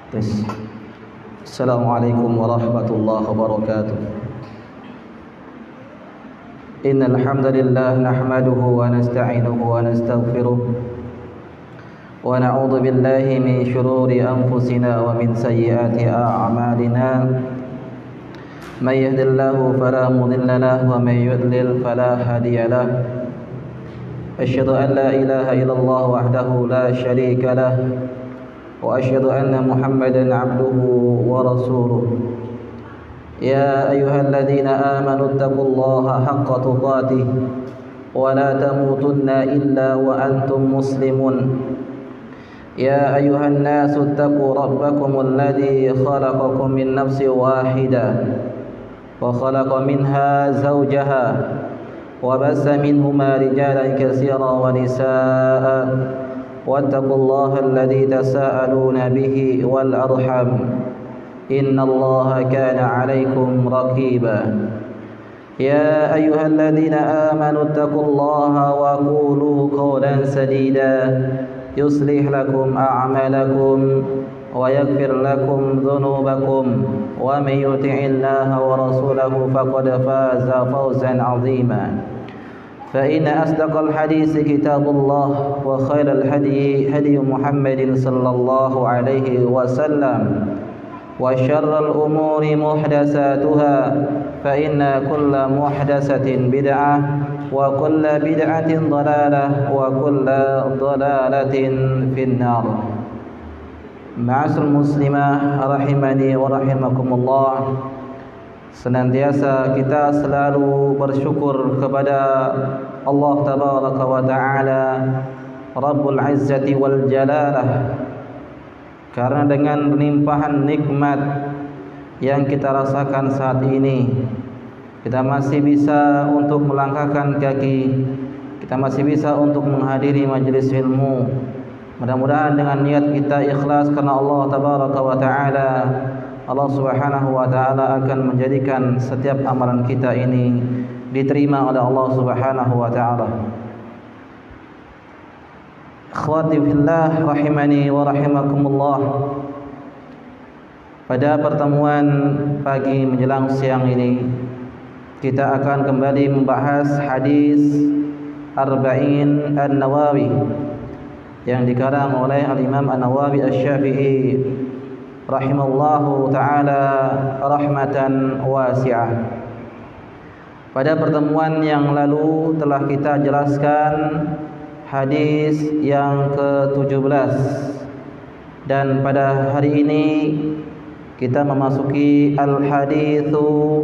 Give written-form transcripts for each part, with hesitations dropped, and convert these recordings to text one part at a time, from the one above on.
Tes. Assalamualaikum warahmatullahi wabarakatuh. Innal hamdalillah nahmaduhu wa nasta'inuhu wa nastaghfiruh wa na'udzu billahi min shururi anfusina wa min sayyiati a'malina. May yahdihillahu fala mudilla lahu wa may yudlil fala hadiya lahu. Asyhadu an la ilaha illallah wahdahu la syarika lahu وأشهد أن محمدا عبده ورسوله يا أيها الذين آمنوا اتقوا الله حق تقاته ولا تموتن إلا وأنتم مسلمون يا أيها الناس اتقوا ربكم الذي خلقكم من نفس واحدة وخلق منها زوجها وبث منهما رجالا كثيرا ونساء واتقوا الله الذي تساءلون به والأرحم إن الله كان عليكم رقيبا يا أيها الذين آمنوا اتقوا الله وقولوا قولا سديدا يصلح لكم أعمالكم ويغفر لكم ذنوبكم ومن يطع الله ورسوله فقد فاز فوزا عظيما فإن أصدق الحديث كتاب الله وخير الهدي هدي محمد صلى الله عليه وسلم وشر الأمور محدثاتها فإن كل محدثة بدعة وكل بدعة ضلالة وكل ضلالة في النار. Ma'asyiral muslimah rahimani wa rahimakumullah. Senantiasa kita selalu bersyukur kepada Allah Tabaraka wa Ta'ala Rabbul Izzati wal Jalalah, karena dengan limpahan nikmat yang kita rasakan saat ini, kita masih bisa untuk melangkahkan kaki, kita masih bisa untuk menghadiri majelis ilmu. Mudah-mudahan dengan niat kita ikhlas karena Allah Tabaraka wa Ta'ala, Allah Subhanahu wa Ta'ala akan menjadikan setiap amalan kita ini diterima oleh Allah Subhanahu wa Ta'ala. Akhwati fillah rahimani wa rahimakumullah. Pada pertemuan pagi menjelang siang ini, kita akan kembali membahas hadis Arba'in An-Nawawi yang dikarang oleh Al-Imam An-Nawawi Asy-Syafi'i rahimallahu ta'ala rahmatan wasi'ah. Pada pertemuan yang lalu telah kita jelaskan hadis yang ke-17, dan pada hari ini kita memasuki al-haditsu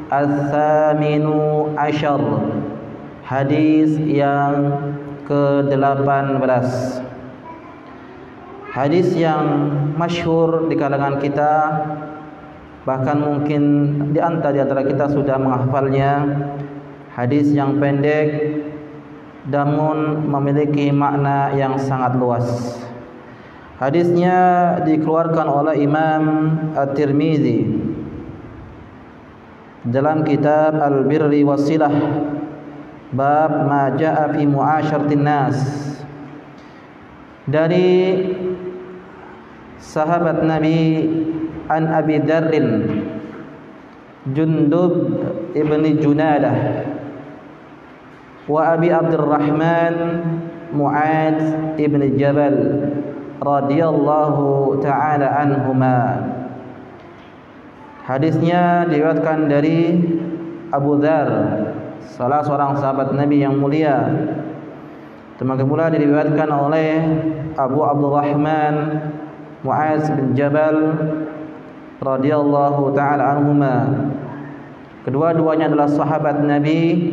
ats-tsaminu asyar, hadis yang ke-18. Hadis yang masyhur di kalangan kita, bahkan mungkin di antara kita sudah menghafalnya. Hadis yang pendek namun memiliki makna yang sangat luas. Hadisnya dikeluarkan oleh Imam At-Tirmizi dalam kitab Al-Birri Was-Silah, bab ma jaa fi mu'asyaratin nas, dari sahabat Nabi An Abi Dzarrin Jundub ibni Junadah wa Abi Abdurrahman Mu'adz ibni Jabal radhiyallahu ta'ala anhuma. Hadisnya diriwayatkan dari Abu Dzar, salah seorang sahabat Nabi yang mulia. Demikian pula diriwayatkan oleh Abu Abdurrahman Mu'adz bin Jabal radhiyallahu ta'ala anhuma. Kedua-duanya adalah sahabat Nabi,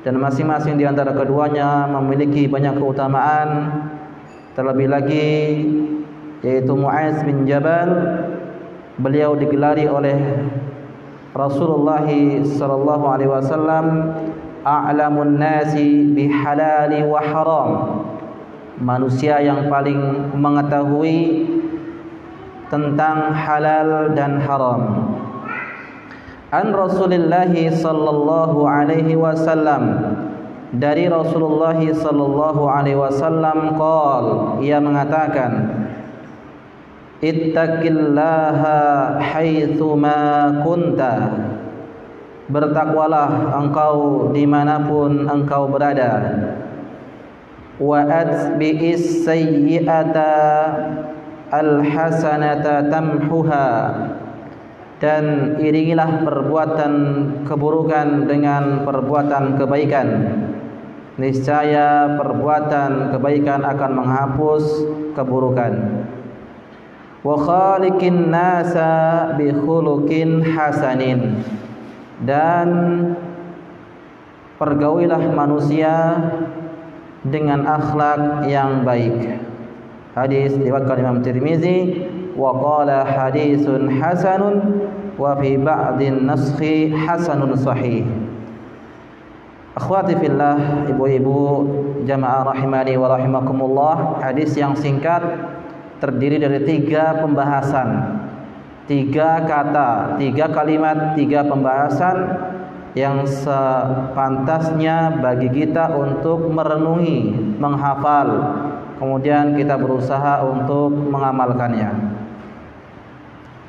dan masing-masing di antara keduanya memiliki banyak keutamaan. Terlebih lagi yaitu Mu'adz bin Jabal, beliau digelari oleh Rasulullah sallallahu alaihi wasallam a'lamun nasi bihalali wa haram, manusia yang paling mengetahui tentang halal dan haram. An Rasulillah sallallahu alaihi wasallam, dari Rasulullah sallallahu alaihi wasallam qol, ia mengatakan, ittaqillaha haitsuma kunta. Bertakwalah engkau dimanapun engkau berada. Wa atbi'is sayyi'ata al-hasanata tamhuha. Dan iringilah perbuatan keburukan dengan perbuatan kebaikan. Niscaya perbuatan kebaikan akan menghapus keburukan. Wa khaliqin nasa bi khuluqin hasanin. Dan pergaulilah manusia dengan akhlak yang baik. Hadis diriwayatkan Imam Tirmizi wa qala hadisun hasanun wa fi ba'din naskhi hasanun sahih. Akhwati fillah, ibu-ibu jamaah rahimani wa rahimakumullah, hadis yang singkat terdiri dari 3 pembahasan, 3 kata, 3 kalimat, 3 pembahasan yang sepantasnya bagi kita untuk merenungi, menghafal, kemudian kita berusaha untuk mengamalkannya.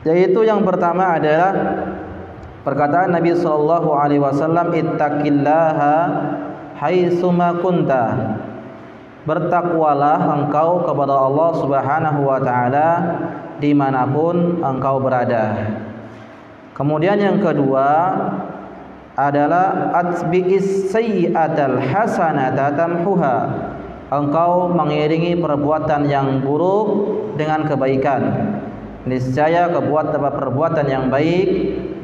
Yaitu yang pertama adalah perkataan Nabi sallallahu alaihi wasallam, ittaqillaha haitsuma kunta. Bertakwalah engkau kepada Allah Subhanahu wa taala dimanapun engkau berada. Kemudian yang kedua adalah atbi'is sayyi'atal hasanata tamhuha. Engkau mengiringi perbuatan yang buruk dengan kebaikan. Niscaya perbuatan yang baik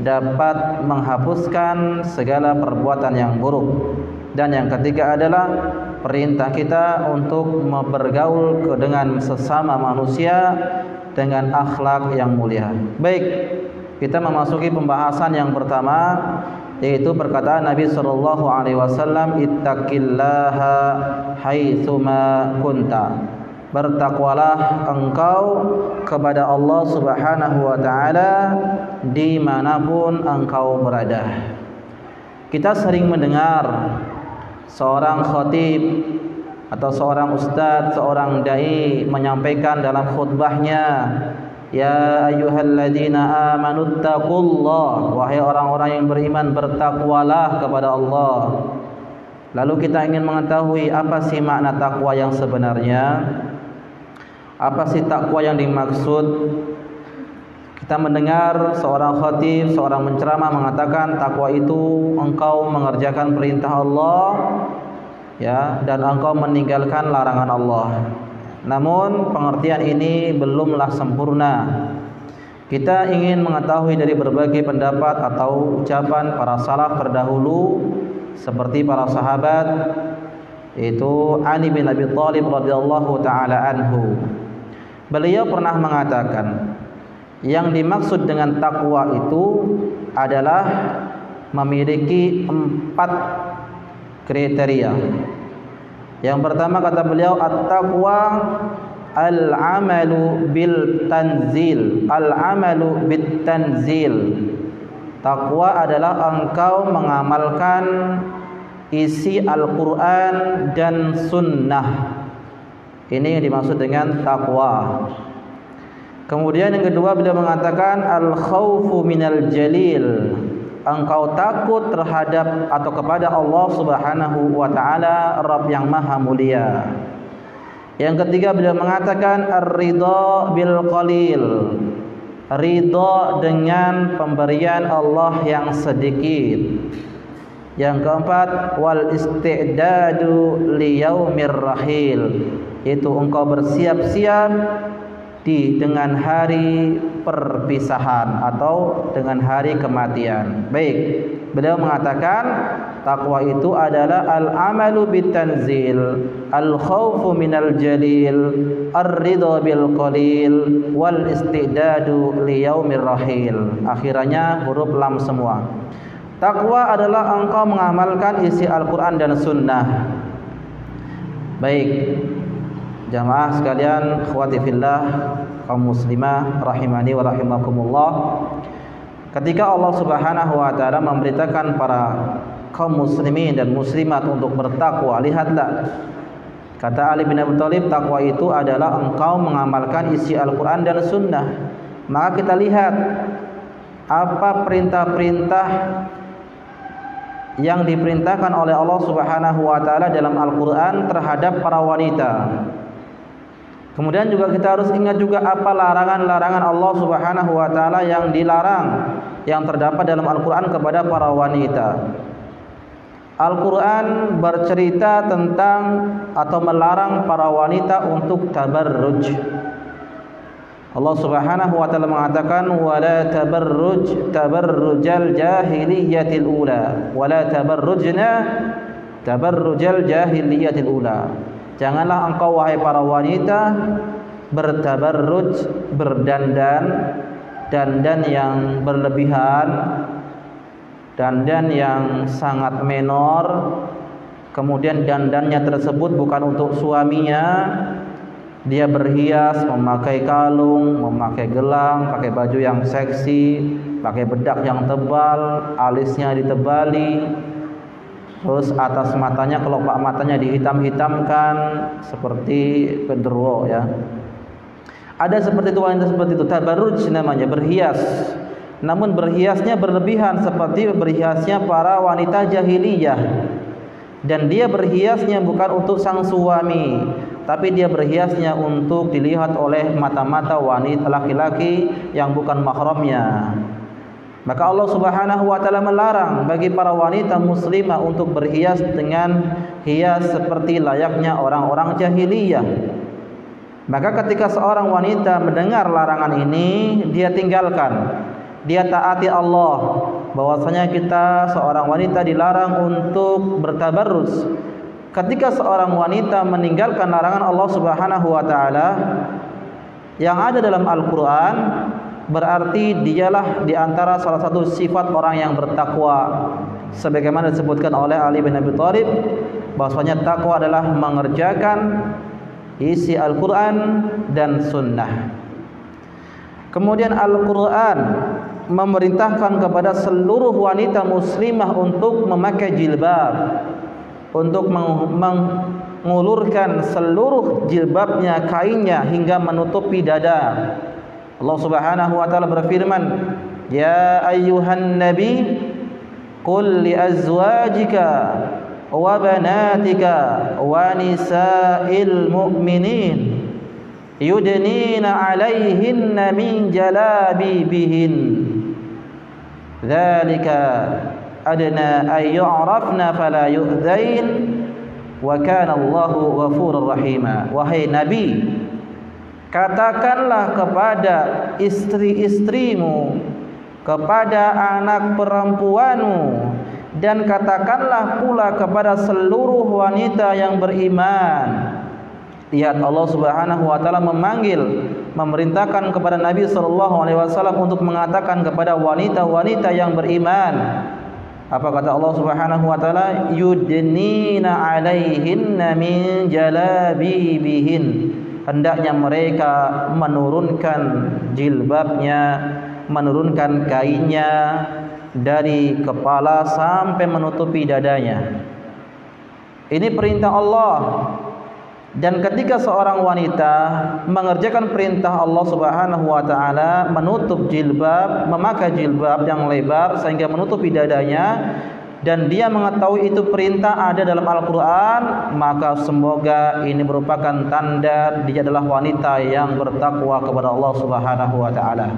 dapat menghapuskan segala perbuatan yang buruk. Dan yang ketiga adalah perintah kita untuk bergaul dengan sesama manusia dengan akhlak yang mulia. Baik, kita memasuki pembahasan yang pertama, yaitu perkataan Nabi sallallahu alaihi wasallam, ittaqillaha haitsuma kunta. Bertakwalah engkau kepada Allah Subhanahu wa taala dimanapun engkau berada. Kita sering mendengar seorang khatib atau seorang ustadz, seorang dai menyampaikan dalam khutbahnya, ya ayyuhalladzina amanuttaqullah, wahai orang-orang yang beriman, bertakwalah kepada Allah. Lalu kita ingin mengetahui apa sih makna takwa yang sebenarnya? Apa sih takwa yang dimaksud? Kita mendengar seorang khatib, seorang penceramah mengatakan takwa itu engkau mengerjakan perintah Allah, ya, dan engkau meninggalkan larangan Allah. Namun pengertian ini belumlah sempurna. Kita ingin mengetahui dari berbagai pendapat atau ucapan para salaf terdahulu seperti para sahabat, yaitu Ali bin Abi Thalib radhiyallahu taala anhu. Beliau pernah mengatakan, yang dimaksud dengan takwa itu adalah memiliki 4 kriteria. Yang pertama kata beliau, at-taqwa al-amalu bil tanzil. Al-amalu bit tanzil. Takwa adalah engkau mengamalkan isi Al-Quran dan Sunnah. Ini yang dimaksud dengan takwa. Kemudian yang kedua beliau mengatakan al-khaufu minal jalil. Engkau takut terhadap atau kepada Allah Subhanahu wa taala, Rabb yang Maha Mulia. Yang ketiga beliau mengatakan ar-ridha bil qalil. Ridha dengan pemberian Allah yang sedikit. Yang keempat wal isti'dadu li yaumir rahil. Itu engkau bersiap-siap dengan hari perpisahan atau dengan hari kematian. Baik, beliau mengatakan takwa itu adalah al-amalu bitanzil, al-khaufu minal jalil, ar-ridha bil qalil, wal istidadu li yaumir rahil. Akhirannya huruf lam semua. Takwa adalah engkau mengamalkan isi Al-Quran dan Sunnah. Baik, jamaah sekalian, akhwati fillah, kaum muslimah rahimani wa rahimakumullah. Ketika Allah Subhanahu wa taala memberitakan para kaum muslimin dan muslimat untuk bertakwa, lihatlah Kata Ali bin Abi Thalib, takwa itu adalah engkau mengamalkan isi Al-Quran dan Sunnah. Maka kita lihat apa perintah-perintah yang diperintahkan oleh Allah Subhanahu wa taala dalam Al-Quran terhadap para wanita. Kemudian juga kita harus ingat juga apa larangan-larangan Allah Subhanahu wa taala yang dilarang, yang terdapat dalam Al-Quran kepada para wanita. Al-Quran bercerita tentang atau melarang para wanita untuk tabarruj. Allah Subhanahu wa taala mengatakan wala tabarrujal jahiliyatil ula wala tabarrujna tabarrujal jahiliyatil ula. Janganlah engkau wahai para wanita bertabarruj, berdandan dandan yang berlebihan, dandan yang sangat menor, kemudian dandannya tersebut bukan untuk suaminya. Dia berhias, memakai kalung, memakai gelang, pakai baju yang seksi, pakai bedak yang tebal, alisnya ditebali, terus atas matanya, kelopak matanya dihitam-hitamkan seperti genderuwo ya. Ada seperti itu, wanita seperti itu, tabarruj namanya, berhias. Namun berhiasnya berlebihan seperti berhiasnya para wanita jahiliyah. Dan dia berhiasnya bukan untuk sang suami, tapi dia berhiasnya untuk dilihat oleh mata-mata wanita laki-laki yang bukan mahramnya. Maka Allah Subhanahu wa taala melarang bagi para wanita muslimah untuk berhias dengan hias seperti layaknya orang-orang jahiliyah. Maka ketika seorang wanita mendengar larangan ini, dia tinggalkan. Dia taati Allah, bahwasanya kita seorang wanita dilarang untuk bertabarruz. Ketika seorang wanita meninggalkan larangan Allah Subhanahu wa taala yang ada dalam Al-Qur'an, berarti dialah di antara salah satu sifat orang yang bertakwa. Sebagaimana disebutkan oleh Ali bin Abi Thalib, bahwasanya takwa adalah mengerjakan isi Al-Qur'an dan Sunnah. Kemudian Al-Quran memerintahkan kepada seluruh wanita muslimah untuk memakai jilbab, untuk mengulurkan seluruh jilbabnya, kainnya hingga menutupi dada. Allah Subhanahu wa taala berfirman, "Ya ayyuhan nabi, qul li azwajika wa banatika wa nisa'il mu'minin yudnina 'alaihinna min jalabibihin dzalika adna ay yu'rafna fala yu'dzain wa kana Allahu ghafurur rahima." Wahai Nabi, katakanlah kepada istri-istrimu, kepada anak perempuanmu, dan katakanlah pula kepada seluruh wanita yang beriman. Lihat, Allah Subhanahu wa taala memerintahkan kepada Nabi sallallahu alaihi wasallam untuk mengatakan kepada wanita-wanita yang beriman. Apa kata Allah Subhanahu wa taala? Yudnina 'alaihinna min jalabibihin. Hendaknya mereka menurunkan jilbabnya, menurunkan kainnya dari kepala sampai menutupi dadanya. Ini perintah Allah. Dan ketika seorang wanita mengerjakan perintah Allah Subhanahu wa taala, menutup jilbab, memakai jilbab yang lebar sehingga menutupi dadanya, dan dia mengetahui itu perintah ada dalam Al-Quran, maka semoga ini merupakan tanda dia adalah wanita yang bertakwa kepada Allah Subhanahu wa taala.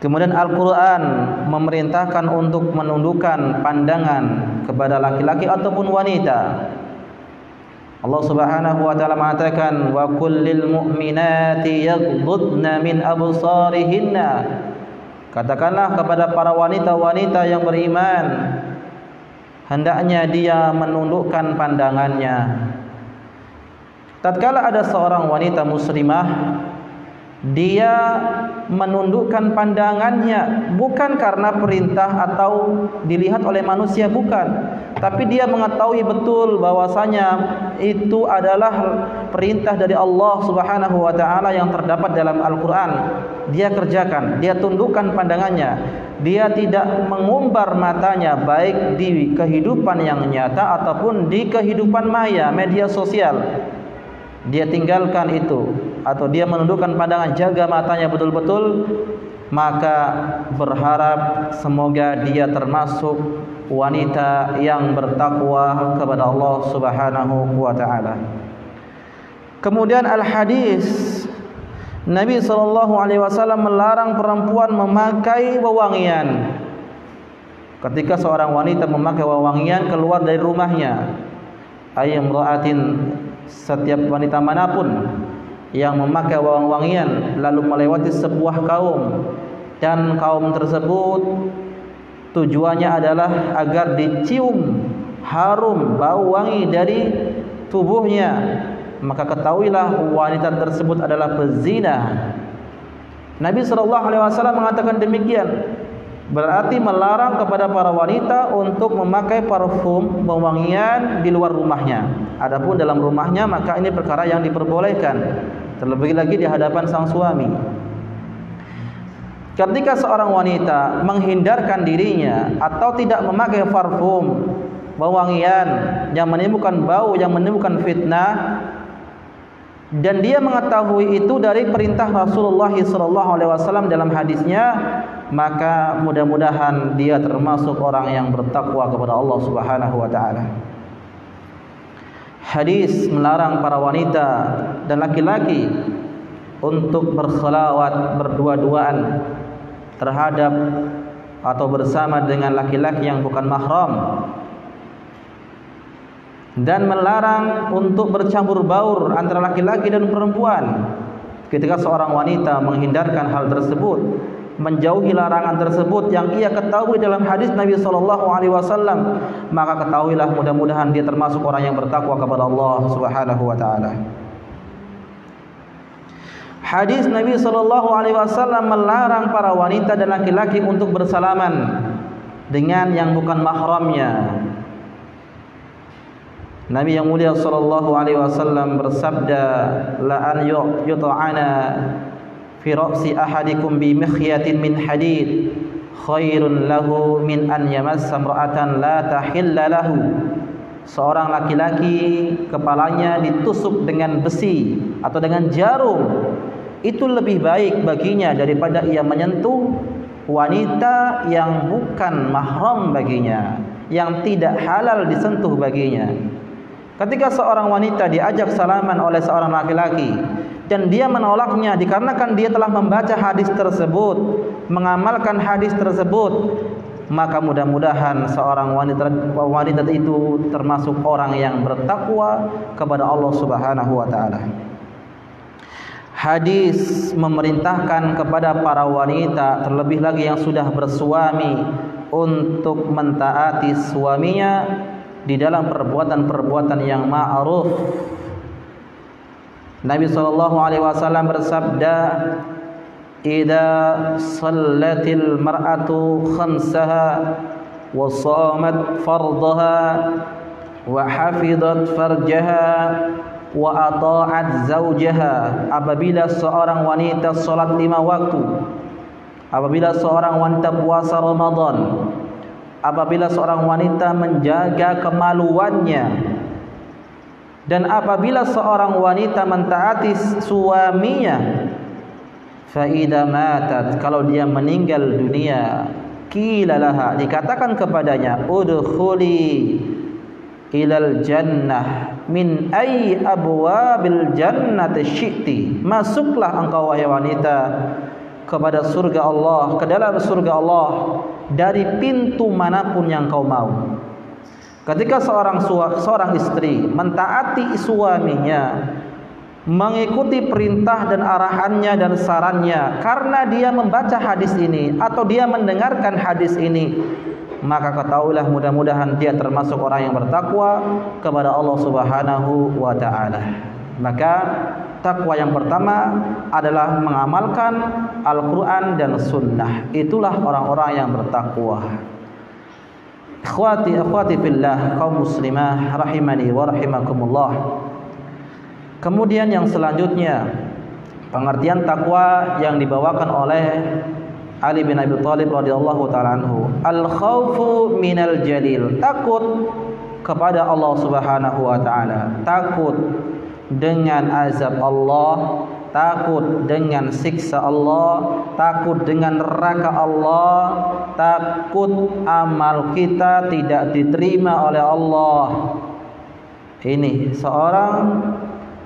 Kemudian Al-Quran memerintahkan untuk menundukkan pandangan kepada laki-laki ataupun wanita. Allah Subhanahu wa taala mengatakan, wa kullil mu'minati yaghdudna min absarihinna. Katakanlah kepada para wanita-wanita yang beriman, hendaknya dia menundukkan pandangannya. Tatkala ada seorang wanita muslimah, dia menundukkan pandangannya bukan karena perintah atau dilihat oleh manusia, bukan, tapi dia mengetahui betul bahwasanya itu adalah perintah dari Allah Subhanahu wa taala yang terdapat dalam Al-Qur'an. dia kerjakan, dia tundukkan pandangannya, dia tidak mengumbar matanya baik di kehidupan yang nyata ataupun di kehidupan maya, media sosial. Dia tinggalkan itu atau dia menundukkan pandangan, jaga matanya betul-betul, maka berharap semoga dia termasuk wanita yang bertakwa kepada Allah Subhanahu wa taala. Kemudian al-hadis, Nabi SAW melarang perempuan memakai wewangian. Ketika seorang wanita memakai wewangian keluar dari rumahnya, ayyamra'atin, setiap wanita manapun yang memakai wewangian lalu melewati sebuah kaum, dan kaum tersebut tujuannya adalah agar dicium harum bau wangi dari tubuhnya, maka ketahuilah wanita tersebut adalah pezina. Nabi SAW mengatakan demikian, berarti melarang kepada para wanita untuk memakai parfum wewangian di luar rumahnya. Adapun dalam rumahnya maka ini perkara yang diperbolehkan, terlebih lagi di hadapan sang suami. Ketika seorang wanita menghindarkan dirinya atau tidak memakai parfum wewangian yang menimbulkan bau, yang menimbulkan fitnah, dan dia mengetahui itu dari perintah Rasulullah SAW dalam hadisnya, maka mudah-mudahan dia termasuk orang yang bertakwa kepada Allah Subhanahu wa taala. Hadis melarang para wanita dan laki-laki untuk berkhalawat, berdua-duaan terhadap atau bersama dengan laki-laki yang bukan mahram, dan melarang untuk bercampur baur antara laki-laki dan perempuan. Ketika seorang wanita menghindarkan hal tersebut, menjauhi larangan tersebut yang ia ketahui dalam hadis Nabi SAW, maka ketahuilah mudah-mudahan dia termasuk orang yang bertakwa kepada Allah Subhanahu wa taala. Hadis Nabi SAW melarang para wanita dan laki-laki untuk bersalaman dengan yang bukan mahramnya. Nabi yang mulia SAW bersabda, la an yut'ana fi ra'si ahadikum bi mikhyatin min hadid khairun lahu min an yamassa imra'atan la tahilla lahu. Seorang laki-laki kepalanya ditusuk dengan besi atau dengan jarum, itu lebih baik baginya daripada ia menyentuh wanita yang bukan mahram baginya, yang tidak halal disentuh baginya. Ketika seorang wanita diajak salaman oleh seorang laki-laki dan dia menolaknya dikarenakan dia telah membaca hadis tersebut, mengamalkan hadis tersebut, maka mudah-mudahan seorang wanita itu termasuk orang yang bertakwa kepada Allah Subhanahu wa taala. Hadis memerintahkan kepada para wanita, terlebih lagi yang sudah bersuami, untuk mentaati suaminya di dalam perbuatan-perbuatan yang ma'ruf. Nabi SAW bersabda, "Idza shallatil mar'atu khamsaha wa shamat fardaha wa hafizat farjaha wa ata'at zawjaha." Apabila seorang wanita salat 5 waktu, apabila seorang wanita puasa Ramadan, apabila seorang wanita menjaga kemaluannya, dan apabila seorang wanita mentaati suaminya, fa idza matat, kalau dia meninggal dunia, qila laha, dikatakan kepadanya, udkhuli ilal jannah min ayyi abwabil jannati syi'ti, masuklah engkau wahai wanita kepada surga Allah, ke dalam surga Allah dari pintu manapun yang kau mau. Ketika seorang istri mentaati suaminya, mengikuti perintah dan arahannya dan sarannya, karena dia membaca hadis ini atau dia mendengarkan hadis ini, maka ketahuilah mudah-mudahan dia termasuk orang yang bertakwa kepada Allah Subhanahu wa taala. Maka takwa yang pertama adalah mengamalkan Al-Quran dan Sunnah. Itulah orang-orang yang bertakwa. Akhwati fillah, kaum muslimah rahimani wa rahimakumullah. Kemudian yang selanjutnya, pengertian takwa yang dibawakan oleh Ali bin Abi Thalib radhiyallahu taala anhu. Al-khaufu minal jalil, takut kepada Allah Subhanahu wa taala, takut dengan azab Allah, takut dengan siksa Allah, takut dengan neraka Allah, takut amal kita tidak diterima oleh Allah. Ini seorang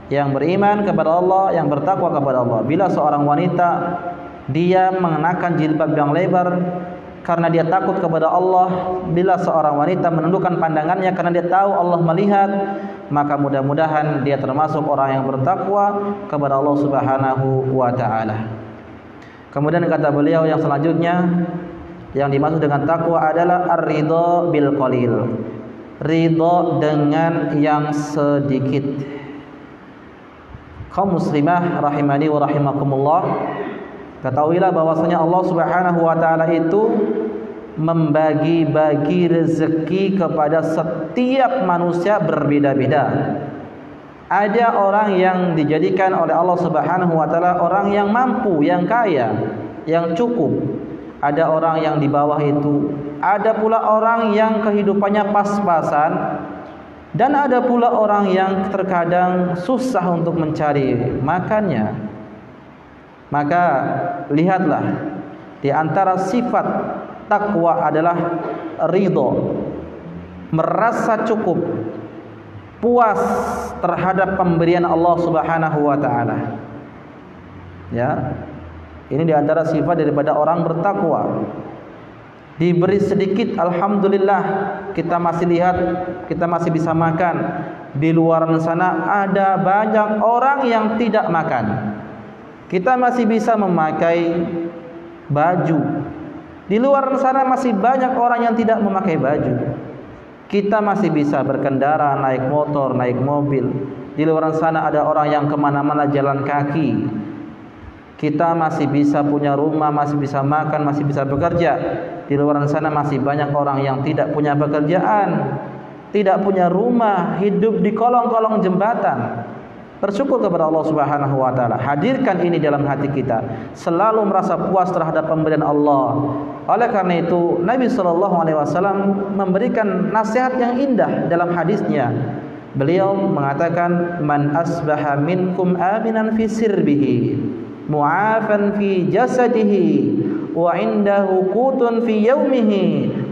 yang beriman kepada Allah, yang bertakwa kepada Allah. Bila seorang wanita dia mengenakan jilbab yang lebar karena dia takut kepada Allah, bila seorang wanita menundukkan pandangannya karena dia tahu Allah melihat, maka mudah-mudahan dia termasuk orang yang bertakwa kepada Allah Subhanahu wa taala. Kemudian kata beliau yang selanjutnya, yang dimaksud dengan takwa adalah ar-ridha bil qalil, ridha dengan yang sedikit. Kaum muslimah rahimani wa rahimakumullah, ketahuilah bahwasanya Allah Subhanahu wa taala itu membagi-bagi rezeki kepada setiap manusia berbeda-beda. Ada orang yang dijadikan oleh Allah Subhanahu wa taala orang yang mampu, yang kaya, yang cukup. Ada orang yang di bawah itu. Ada pula orang yang kehidupannya pas-pasan, dan ada pula orang yang terkadang susah untuk mencari makannya. Maka lihatlah, di antara sifat takwa adalah ridho, merasa cukup, puas terhadap pemberian Allah Subhanahu wa taala. Ya. Ini di antara sifat daripada orang bertakwa. Diberi sedikit, alhamdulillah, kita masih lihat, kita masih bisa makan. Di luar sana ada banyak orang yang tidak makan. Kita masih bisa memakai baju. Di luar sana masih banyak orang yang tidak memakai baju. Kita masih bisa berkendara, naik motor, naik mobil. Di luar sana ada orang yang kemana-mana jalan kaki. Kita masih bisa punya rumah, masih bisa makan, masih bisa bekerja. Di luar sana masih banyak orang yang tidak punya pekerjaan, tidak punya rumah, hidup di kolong-kolong jembatan. Bersyukur kepada Allah Subhanahu wa taala. Hadirkan ini dalam hati kita, selalu merasa puas terhadap pemberian Allah. Oleh karena itu, Nabi sallallahu alaihi wasallam memberikan nasihat yang indah dalam hadisnya. Beliau mengatakan, "Man asbaha minkum aminan fi sirbihi, mu'afan fi jasadihi, wa indahu qutun fi yaumihi,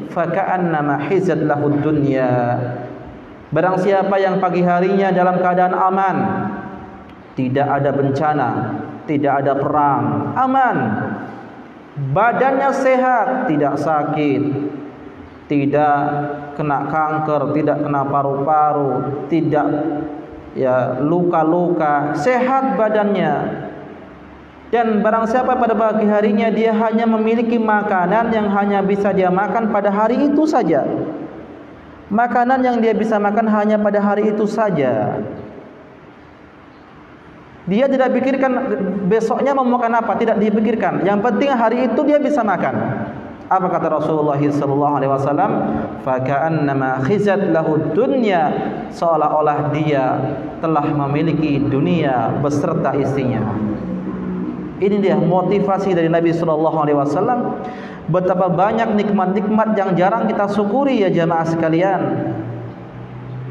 faka'annama hizat lahud dunya." Barang siapa yang pagi harinya dalam keadaan aman, tidak ada bencana, tidak ada perang, aman, badannya sehat, tidak sakit, tidak kena kanker, tidak kena paru-paru, tidak luka-luka, sehat badannya. Dan barang siapa pada pagi harinya dia hanya memiliki makanan yang hanya bisa dia makan pada hari itu saja. Makanan yang dia bisa makan hanya pada hari itu saja. Dia tidak pikirkan besoknya mau makan apa, tidak dipikirkan. Yang penting hari itu dia bisa makan. Apa kata Rasulullah sallallahu alaihi wasallam? Faka'annama khizat lahud dunya, seolah-olah dia telah memiliki dunia beserta isinya. Ini dia motivasi dari Nabi sallallahu alaihi wasallam. Betapa banyak nikmat-nikmat yang jarang kita syukuri ya jamaah sekalian.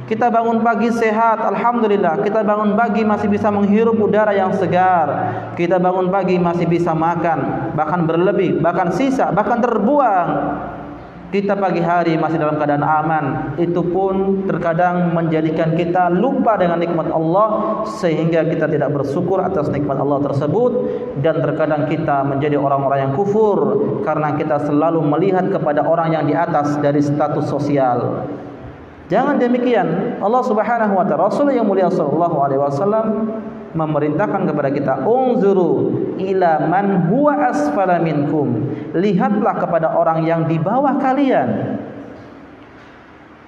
Kita bangun pagi sehat, alhamdulillah. Kita bangun pagi masih bisa menghirup udara yang segar. Kita bangun pagi masih bisa makan, bahkan berlebih, bahkan sisa, bahkan terbuang. Kita pagi hari masih dalam keadaan aman. Itu pun terkadang menjadikan kita lupa dengan nikmat Allah, sehingga kita tidak bersyukur atas nikmat Allah tersebut. Dan terkadang kita menjadi orang-orang yang kufur, karena kita selalu melihat kepada orang yang di atas dari status sosial. Jangan demikian. Allah Subhanahu wa taala, Rasul yang mulia sallallahu alaihi wasallam memerintahkan kepada kita, unzuru ila man huwa asfala minkum, lihatlah kepada orang yang di bawah kalian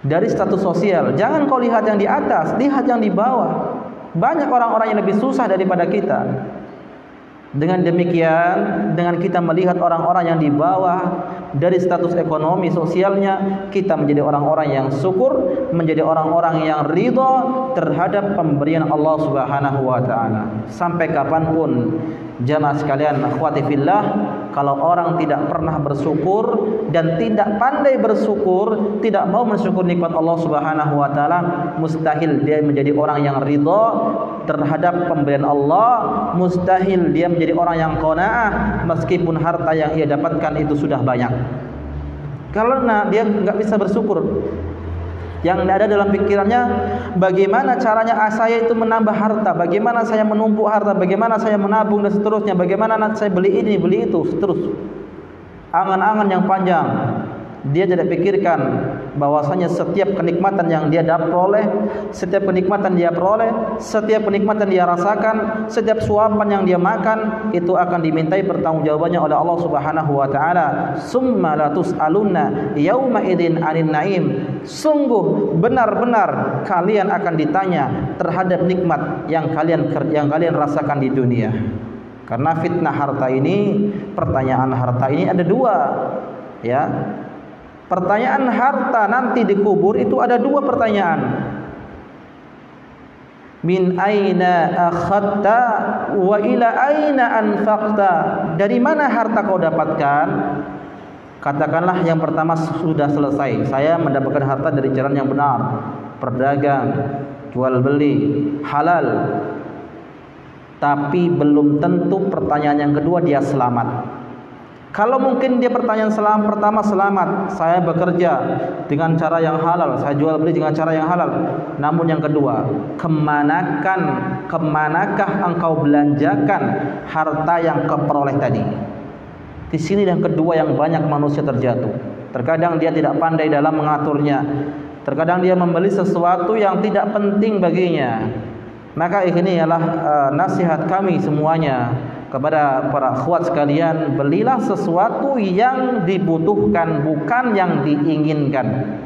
dari status sosial. Jangan kau lihat yang di atas, lihat yang di bawah. Banyak orang-orang yang lebih susah daripada kita. Dengan demikian, dengan kita melihat orang-orang yang di bawah dari status ekonomi sosialnya, kita menjadi orang-orang yang syukur, menjadi orang-orang yang ridha terhadap pemberian Allah Subhanahu wa taala. Sampai kapanpun jamaah sekalian, akhwati fillah, kalau orang tidak pernah bersyukur dan tidak pandai bersyukur, tidak mau mensyukur nikmat Allah Subhanahu wa taala, mustahil dia menjadi orang yang ridha terhadap pemberian Allah, mustahil dia menjadi orang yang qanaah meskipun harta yang ia dapatkan itu sudah banyak. Karena dia enggak bisa bersyukur. Yang ada dalam pikirannya, bagaimana caranya saya itu menambah harta, bagaimana saya menumpuk harta, bagaimana saya menabung dan seterusnya, bagaimana saya beli ini, beli itu, seterusnya. Angan-angan yang panjang. Dia tidak pikirkan bahwasanya setiap kenikmatan yang dia peroleh, setiap kenikmatan dia peroleh, setiap kenikmatan dia rasakan, setiap suapan yang dia makan itu akan dimintai pertanggungjawabannya oleh Allah Subhanahu wa taala. Summa la tus'alunna yauma idzin 'anil na'im. Sungguh benar-benar kalian akan ditanya terhadap nikmat yang kalian rasakan di dunia. Karena fitnah harta ini, pertanyaan harta ini ada dua, ya. Pertanyaan harta nanti dikubur itu ada dua pertanyaan. Min aina akhadta wa ila aina anfaqta. Dari mana harta kau dapatkan? Katakanlah yang pertama sudah selesai. Saya mendapatkan harta dari jalan yang benar, berdagang, jual beli, halal. Tapi belum tentu pertanyaan yang kedua dia selamat. Kalau mungkin dia pertanyaan pertama selamat, saya bekerja dengan cara yang halal, saya jual beli dengan cara yang halal. Namun yang kedua, kemanakah engkau belanjakan harta yang kau peroleh tadi? Di sini yang kedua yang banyak manusia terjatuh. Terkadang dia tidak pandai dalam mengaturnya. Terkadang dia membeli sesuatu yang tidak penting baginya. Maka ini ialah nasihat kami semuanya kepada para akhwat sekalian, belilah sesuatu yang dibutuhkan, bukan yang diinginkan.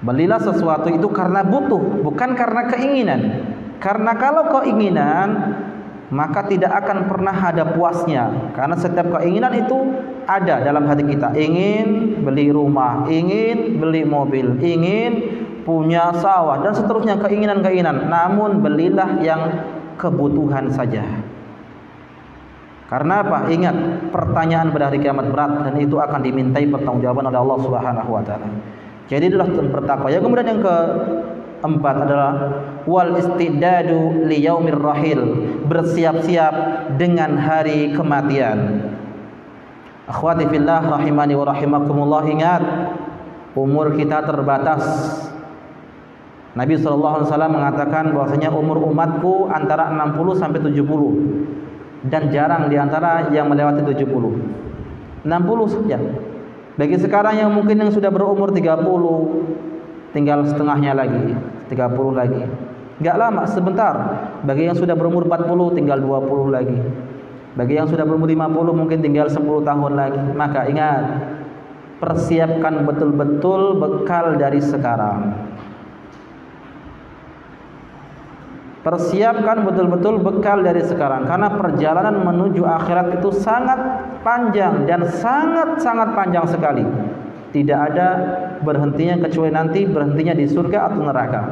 Belilah sesuatu itu karena butuh, bukan karena keinginan. Karena kalau keinginan, maka tidak akan pernah ada puasnya. Karena setiap keinginan itu ada dalam hati kita. Ingin beli rumah, ingin beli mobil, ingin punya sawah, dan seterusnya keinginan-keinginan. Namun belilah yang kebutuhan saja. Karena apa? Ingat, pertanyaan pada hari kiamat berat dan itu akan dimintai pertanggungjawaban oleh Allah Subhanahu wa taala. Jadi itulah bertakwa. Yang kemudian yang keempat adalah wal istidadu li yaumir rahil, bersiap-siap dengan hari kematian. Akhwati fillah rahimani wa rahimakumullah, ingat umur kita terbatas. Nabi SAW mengatakan bahwasanya umur umatku antara 60 sampai 70 dan jarang diantara yang melewati 70. 60 saja. Bagi sekarang yang mungkin yang sudah berumur 30, tinggal setengahnya lagi, 30 lagi. Enggak lama, sebentar. Bagi yang sudah berumur 40 tinggal 20 lagi. Bagi yang sudah berumur 50 mungkin tinggal 10 tahun lagi. Maka ingat, persiapkan betul-betul bekal dari sekarang. Persiapkan betul-betul bekal dari sekarang, karena perjalanan menuju akhirat itu sangat panjang dan sangat-sangat panjang sekali. Tidak ada berhentinya kecuali nanti berhentinya di surga atau neraka.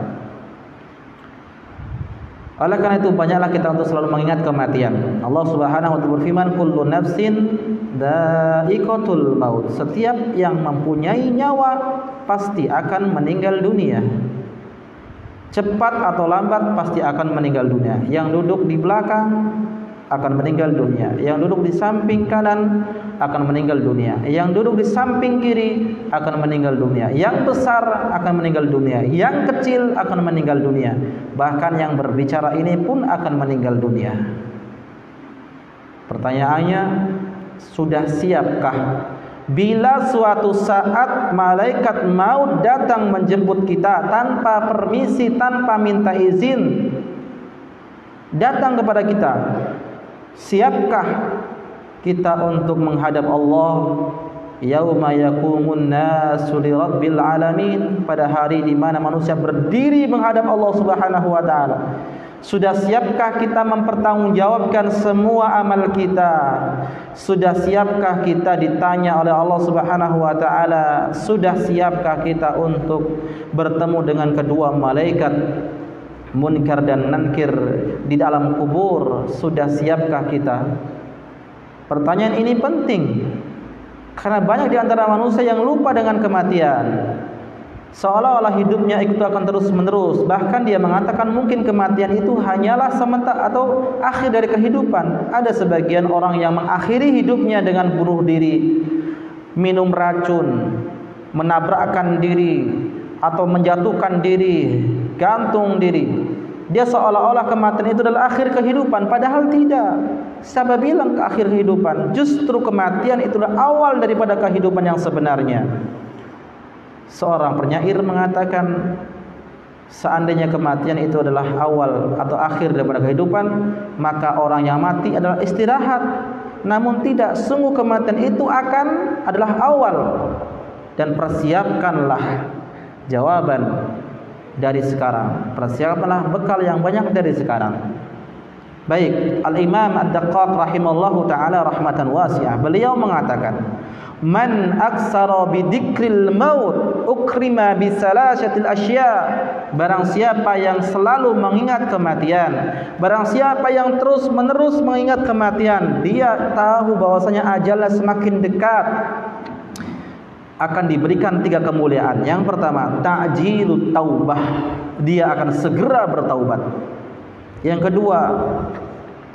Oleh karena itu banyaklah kita untuk selalu mengingat kematian. Allah Subhanahu wa taala berfirman, kullu nafsin dha'iqatul maut. Setiap yang mempunyai nyawa pasti akan meninggal dunia. Cepat atau lambat pasti akan meninggal dunia. Yang duduk di belakang akan meninggal dunia. Yang duduk di samping kanan akan meninggal dunia. Yang duduk di samping kiri akan meninggal dunia. Yang besar akan meninggal dunia. Yang kecil akan meninggal dunia. Bahkan yang berbicara ini pun akan meninggal dunia. Pertanyaannya, sudah siapkah bila suatu saat malaikat maut datang menjemput kita tanpa permisi, tanpa minta izin, datang kepada kita, siapkah kita untuk menghadap Allah? Yauma yaqumun nasu li rabbil alamin, pada hari di mana manusia berdiri menghadap Allah Subhanahu wa taala. Sudah siapkah kita mempertanggungjawabkan semua amal kita? Sudah siapkah kita ditanya oleh Allah Subhanahu wa taala? Sudah siapkah kita untuk bertemu dengan kedua malaikat Munkar dan Nankir di dalam kubur? Sudah siapkah kita? Pertanyaan ini penting karena banyak di antara manusia yang lupa dengan kematian. Seolah-olah hidupnya itu akan terus menerus. Bahkan dia mengatakan mungkin kematian itu hanyalah sementara atau akhir dari kehidupan. Ada sebagian orang yang mengakhiri hidupnya dengan bunuh diri, minum racun, menabrakkan diri, atau menjatuhkan diri, gantung diri. Dia seolah-olah kematian itu adalah akhir kehidupan. Padahal tidak. Siapa bilang ke akhir kehidupan? Justru kematian itulah awal daripada kehidupan yang sebenarnya. Seorang penyair mengatakan, seandainya kematian itu adalah awal atau akhir daripada kehidupan, maka orang yang mati adalah istirahat. Namun tidak, sungguh kematian itu adalah awal. Dan persiapkanlah jawaban dari sekarang. Persiapkanlah bekal yang banyak dari sekarang. Baik, Al-Imam Ad-Daqqaq rahimallahu ta'ala rahmatan wasi'ah, beliau mengatakan, man aksara bidzikril maut ukrima bisalasyatil asya. Barang siapa yang selalu mengingat kematian, barang siapa yang terus menerus mengingat kematian, dia tahu bahwasanya ajalnya semakin dekat, akan diberikan 3 kemuliaan. Yang pertama, ta'jilut taubah, dia akan segera bertaubat. Yang kedua,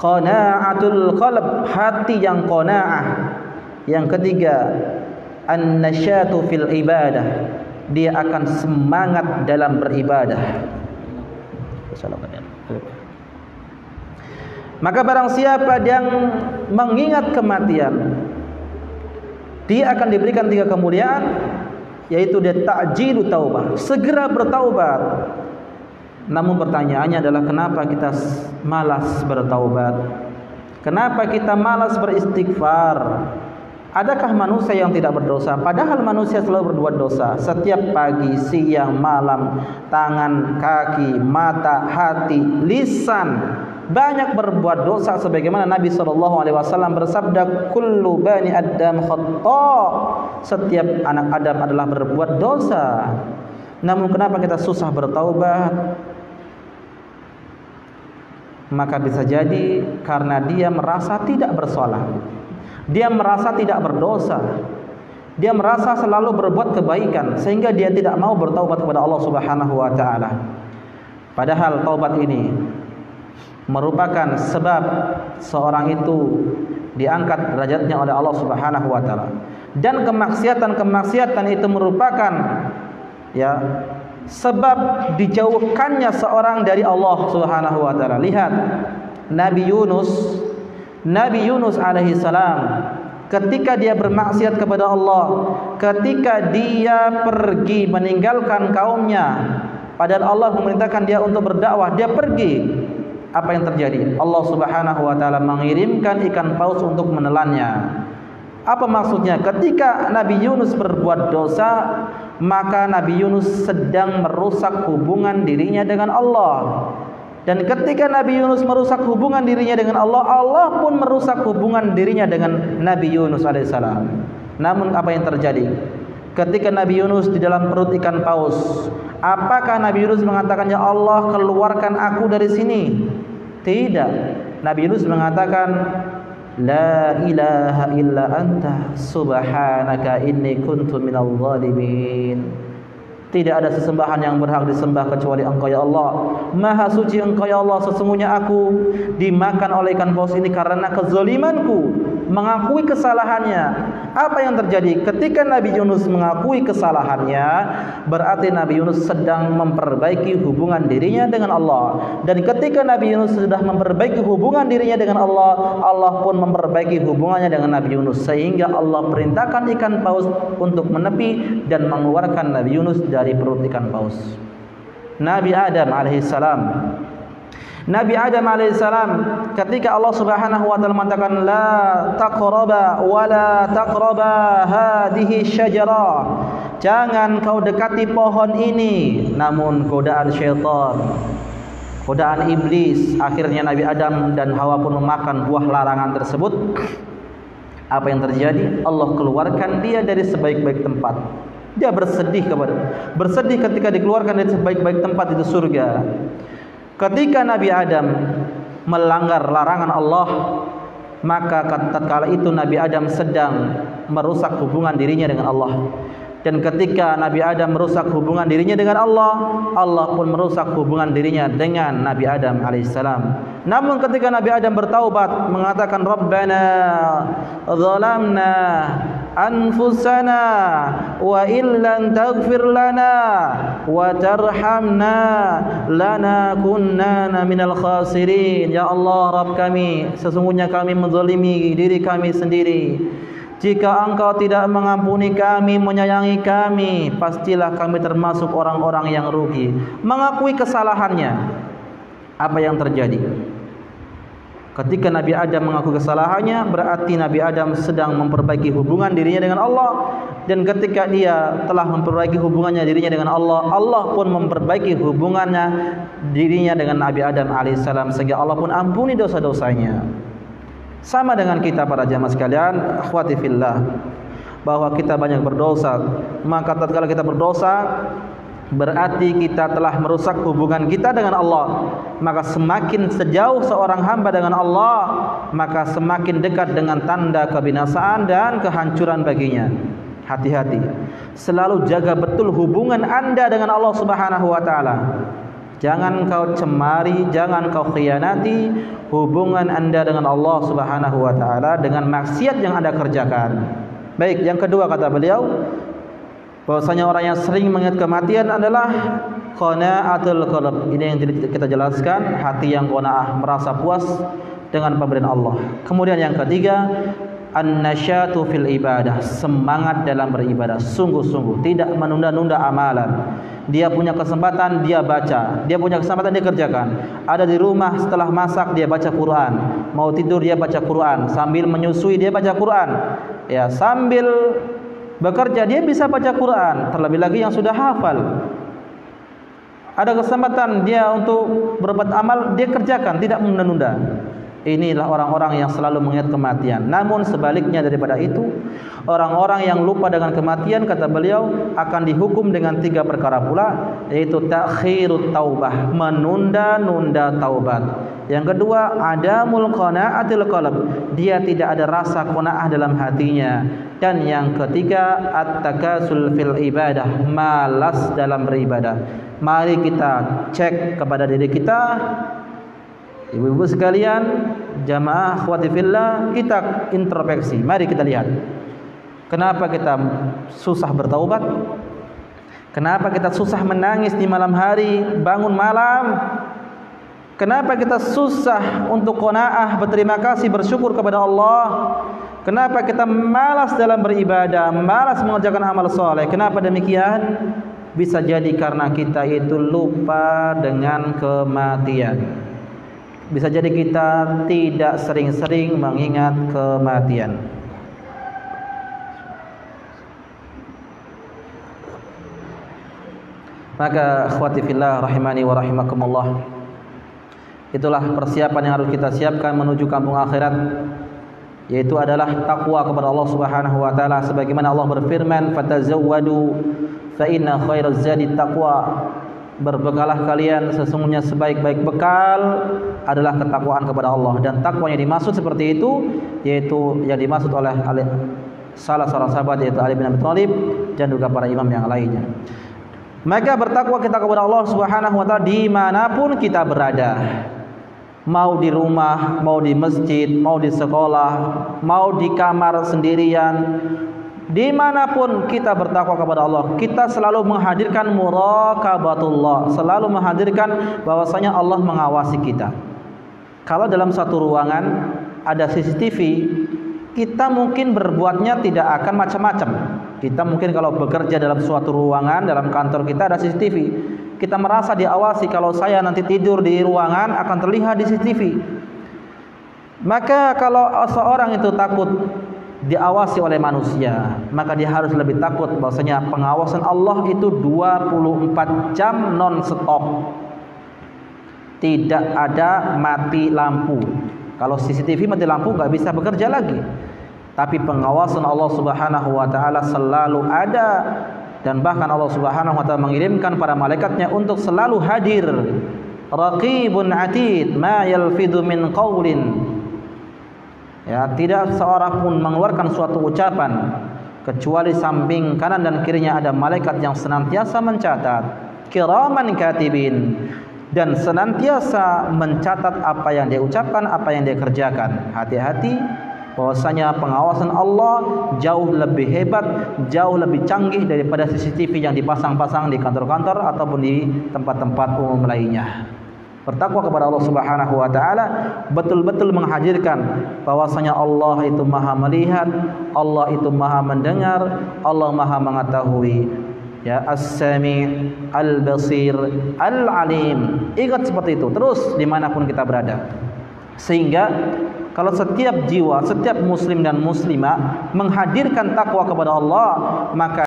qana'atul qalb, hati yang qanaah. Yang ketiga, an-nasyatu fil ibadah, dia akan semangat dalam beribadah. Maka barang siapa yang mengingat kematian, dia akan diberikan 3 kemuliaan, yaitu dia ta'jilu taubah, segera bertaubat. Namun pertanyaannya adalah, kenapa kita malas bertaubat? Kenapa kita malas beristighfar? Adakah manusia yang tidak berdosa? Padahal manusia selalu berbuat dosa. Setiap pagi, siang, malam, tangan, kaki, mata, hati, lisan, banyak berbuat dosa. Sebagaimana Nabi SAW bersabda, kullu bani adam khata', setiap anak Adam adalah berbuat dosa. Namun kenapa kita susah bertaubat? Maka bisa jadi karena dia merasa tidak bersalah. Dia merasa tidak berdosa. Dia merasa selalu berbuat kebaikan sehingga dia tidak mau bertaubat kepada Allah Subhanahu wa taala. Padahal taubat ini merupakan sebab seorang itu diangkat derajatnya oleh Allah Subhanahu wa taala. Dan kemaksiatan itu merupakan sebab dijauhkannya seorang dari Allah Subhanahu wa taala. Lihat Nabi Yunus alaihi salam, ketika dia bermaksiat kepada Allah, ketika dia pergi meninggalkan kaumnya, padahal Allah memerintahkan dia untuk berdakwah, dia pergi. Apa yang terjadi? Allah Subhanahu wa taala mengirimkan ikan paus untuk menelannya. Apa maksudnya? Ketika Nabi Yunus berbuat dosa, maka Nabi Yunus sedang merusak hubungan dirinya dengan Allah. Dan ketika Nabi Yunus merusak hubungan dirinya dengan Allah, Allah pun merusak hubungan dirinya dengan Nabi Yunus alaihissalam. Namun apa yang terjadi? Ketika Nabi Yunus di dalam perut ikan paus, apakah Nabi Yunus mengatakan, ya Allah, keluarkan aku dari sini? Tidak. Nabi Yunus mengatakan, la ilaha illa anta subhanaka inni kuntu minal zalimin. Tidak ada sesembahan yang berhak disembah kecuali Engkau ya Allah. Maha suci Engkau ya Allah, sesungguhnya aku dimakan oleh ikan paus ini karena kezalimanku, mengakui kesalahannya. Apa yang terjadi? Ketika Nabi Yunus mengakui kesalahannya, berarti Nabi Yunus sedang memperbaiki hubungan dirinya dengan Allah. Dan ketika Nabi Yunus sudah memperbaiki hubungan dirinya dengan Allah, Allah pun memperbaiki hubungannya dengan Nabi Yunus, sehingga Allah perintahkan ikan paus untuk menepi dan mengeluarkan Nabi Yunus dari perut ikan paus. Nabi Adam alaihissalam, ketika Allah Subhanahu wa taala mengatakan la taqraba wa la taqraba hadhihi syajarah, jangan kau dekati pohon ini, namun godaan syaitan, godaan iblis, akhirnya Nabi Adam dan Hawa pun memakan buah larangan tersebut. Apa yang terjadi? Allah keluarkan dia dari sebaik-baik tempat. Dia bersedih ketika dikeluarkan dari sebaik-baik tempat, itu surga. Ketika Nabi Adam melanggar larangan Allah, maka tatkala itu Nabi Adam sedang merusak hubungan dirinya dengan Allah. Dan ketika Nabi Adam merusak hubungan dirinya dengan Allah, Allah pun merusak hubungan dirinya dengan Nabi Adam alaihissalam. Namun ketika Nabi Adam bertaubat, mengatakan Rabbana zalamna anfusana wa illan taghfir lana wa tarhamna lanakunanna minal khasirin. Ya Allah, Rabb kami, sesungguhnya kami menzalimi diri kami sendiri. Jika Engkau tidak mengampuni kami, menyayangi kami, pastilah kami termasuk orang-orang yang rugi. Mengakui kesalahannya. Apa yang terjadi? Ketika Nabi Adam mengakui kesalahannya, berarti Nabi Adam sedang memperbaiki hubungan dirinya dengan Allah. Dan ketika dia telah memperbaiki hubungannya dirinya dengan Allah, Allah pun memperbaiki hubungannya dirinya dengan Nabi Adam alaihissalam, sehingga Allah pun ampuni dosa-dosanya. Sama dengan kita para jamaah sekalian, akhwati fillah, bahwa kita banyak berdosa. Maka tatkala kita berdosa, berarti kita telah merusak hubungan kita dengan Allah. Maka semakin sejauh seorang hamba dengan Allah, maka semakin dekat dengan tanda kebinasaan dan kehancuran baginya. Hati-hati, selalu jaga betul hubungan Anda dengan Allah Subhanahu wa taala. Jangan kau cemari, jangan kau khianati hubungan Anda dengan Allah Subhanahu wa taala dengan maksiat yang Anda kerjakan. Baik, yang kedua kata beliau, bahwasanya orang yang sering mengingat kematian adalah qanaatul qalb. Ini yang kita jelaskan, hati yang qanaah, merasa puas dengan pemberian Allah. Kemudian yang ketiga, an-nasyatu fil ibadah, semangat dalam beribadah, sungguh-sungguh, tidak menunda-nunda amalan. Dia punya kesempatan, dia baca. Dia punya kesempatan, dia kerjakan. Ada di rumah, setelah masak dia baca Quran. Mau tidur dia baca Quran. Sambil menyusui dia baca Quran. Ya, sambil bekerja dia bisa baca Quran. Terlebih lagi yang sudah hafal. Ada kesempatan dia untuk berbuat amal, dia kerjakan, tidak menunda-nunda. Inilah orang-orang yang selalu mengingat kematian. Namun sebaliknya daripada itu, orang-orang yang lupa dengan kematian, kata beliau, akan dihukum dengan 3 perkara pula, yaitu ta'khirut taubah, menunda-nunda taubat. Yang kedua, adamul qanaatil qalb, dia tidak ada rasa qanaah dalam hatinya. Dan yang ketiga, at-takasul fil ibadah, malas dalam beribadah. Mari kita cek kepada diri kita. Ibu-ibu sekalian, jamaah akhwati fillah, kita introspeksi. Mari kita lihat. Kenapa kita susah bertaubat? Kenapa kita susah menangis di malam hari, bangun malam? Kenapa kita susah untuk qanaah, berterima kasih, bersyukur kepada Allah? Kenapa kita malas dalam beribadah, malas mengerjakan amal soleh? Kenapa demikian? Bisa jadi karena kita itu lupa dengan kematian. Bisa jadi kita tidak sering-sering mengingat kematian. Maka akhwati fillah rahimani wa rahimakumullah, itulah persiapan yang harus kita siapkan menuju kampung akhirat, yaitu adalah takwa kepada Allah Subhanahu wa taala, sebagaimana Allah berfirman, fatazawwadu fa inna khairaz zadi taqwa. Berbekalah kalian, sesungguhnya sebaik-baik bekal adalah ketakwaan kepada Allah. Dan takwa yang dimaksud seperti itu, yaitu yang dimaksud oleh salah seorang sahabat, yaitu Ali bin Abi Thalib, dan juga para imam yang lainnya. Maka bertakwa kita kepada Allah Subhanahu wa taala dimanapun kita berada, mau di rumah, mau di masjid, mau di sekolah, mau di kamar sendirian, dimanapun kita bertakwa kepada Allah, kita selalu menghadirkan muraqabatullah, selalu menghadirkan bahwasanya Allah mengawasi kita. Kalau dalam satu ruangan ada CCTV, kita mungkin berbuatnya tidak akan macam-macam. Kita mungkin kalau bekerja dalam suatu ruangan, dalam kantor kita ada CCTV, kita merasa diawasi. Kalau saya nanti tidur di ruangan akan terlihat di CCTV. Maka kalau seorang itu takut diawasi oleh manusia, maka dia harus lebih takut bahwasanya pengawasan Allah itu 24 jam non stop. tidak ada mati lampu. Kalau CCTV mati lampu nggak bisa bekerja lagi. Tapi pengawasan Allah Subhanahu wa taala selalu ada, dan bahkan Allah Subhanahu wa taala mengirimkan para malaikatnya untuk selalu hadir. Raqibun atid ma yalfidu min qaulin. Ya, tidak seorang pun mengeluarkan suatu ucapan kecuali samping kanan dan kirinya ada malaikat yang senantiasa mencatat, kiraman katibin, dan senantiasa mencatat apa yang dia ucapkan, apa yang dia kerjakan. Hati-hati, bahwasanya pengawasan Allah jauh lebih hebat, jauh lebih canggih daripada CCTV yang dipasang-pasang di kantor-kantor ataupun di tempat-tempat umum lainnya. Bertakwa kepada Allah Subhanahu wa taala betul-betul menghadirkan bahwasanya Allah itu Maha melihat, Allah itu Maha mendengar, Allah Maha mengetahui. Ya, As-Sami', Al-Basir, Al-Alim. Ingat seperti itu terus dimanapun kita berada. Sehingga kalau setiap jiwa, setiap muslim dan muslimah menghadirkan takwa kepada Allah, maka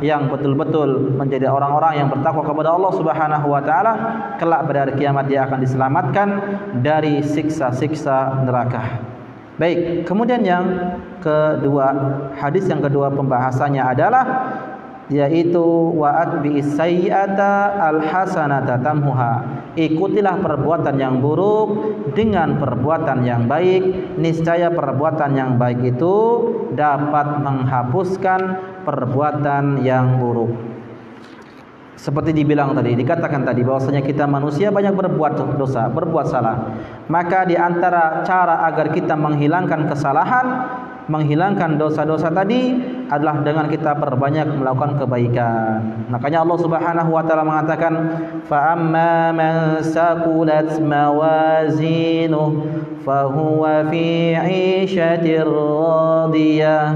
yang betul-betul menjadi orang-orang yang bertakwa kepada Allah Subhanahu wa taala, kelak pada hari kiamat dia akan diselamatkan dari siksa-siksa neraka. Baik, kemudian yang kedua, hadis yang kedua pembahasannya adalah yaitu wa'at bi'is sayyi'ata al-hasanata tamhuha. Ikutilah perbuatan yang buruk dengan perbuatan yang baik, niscaya perbuatan yang baik itu dapat menghapuskan perbuatan yang buruk. Seperti dibilang tadi, dikatakan tadi bahwasanya kita manusia banyak berbuat dosa, berbuat salah. Maka di antara cara agar kita menghilangkan kesalahan, menghilangkan dosa-dosa tadi adalah dengan kita perbanyak melakukan kebaikan. Makanya Allah Subhanahu wa taala mengatakan, fa amma man saqulat mawazinuhu fa huwa fi 'ishatir radiyah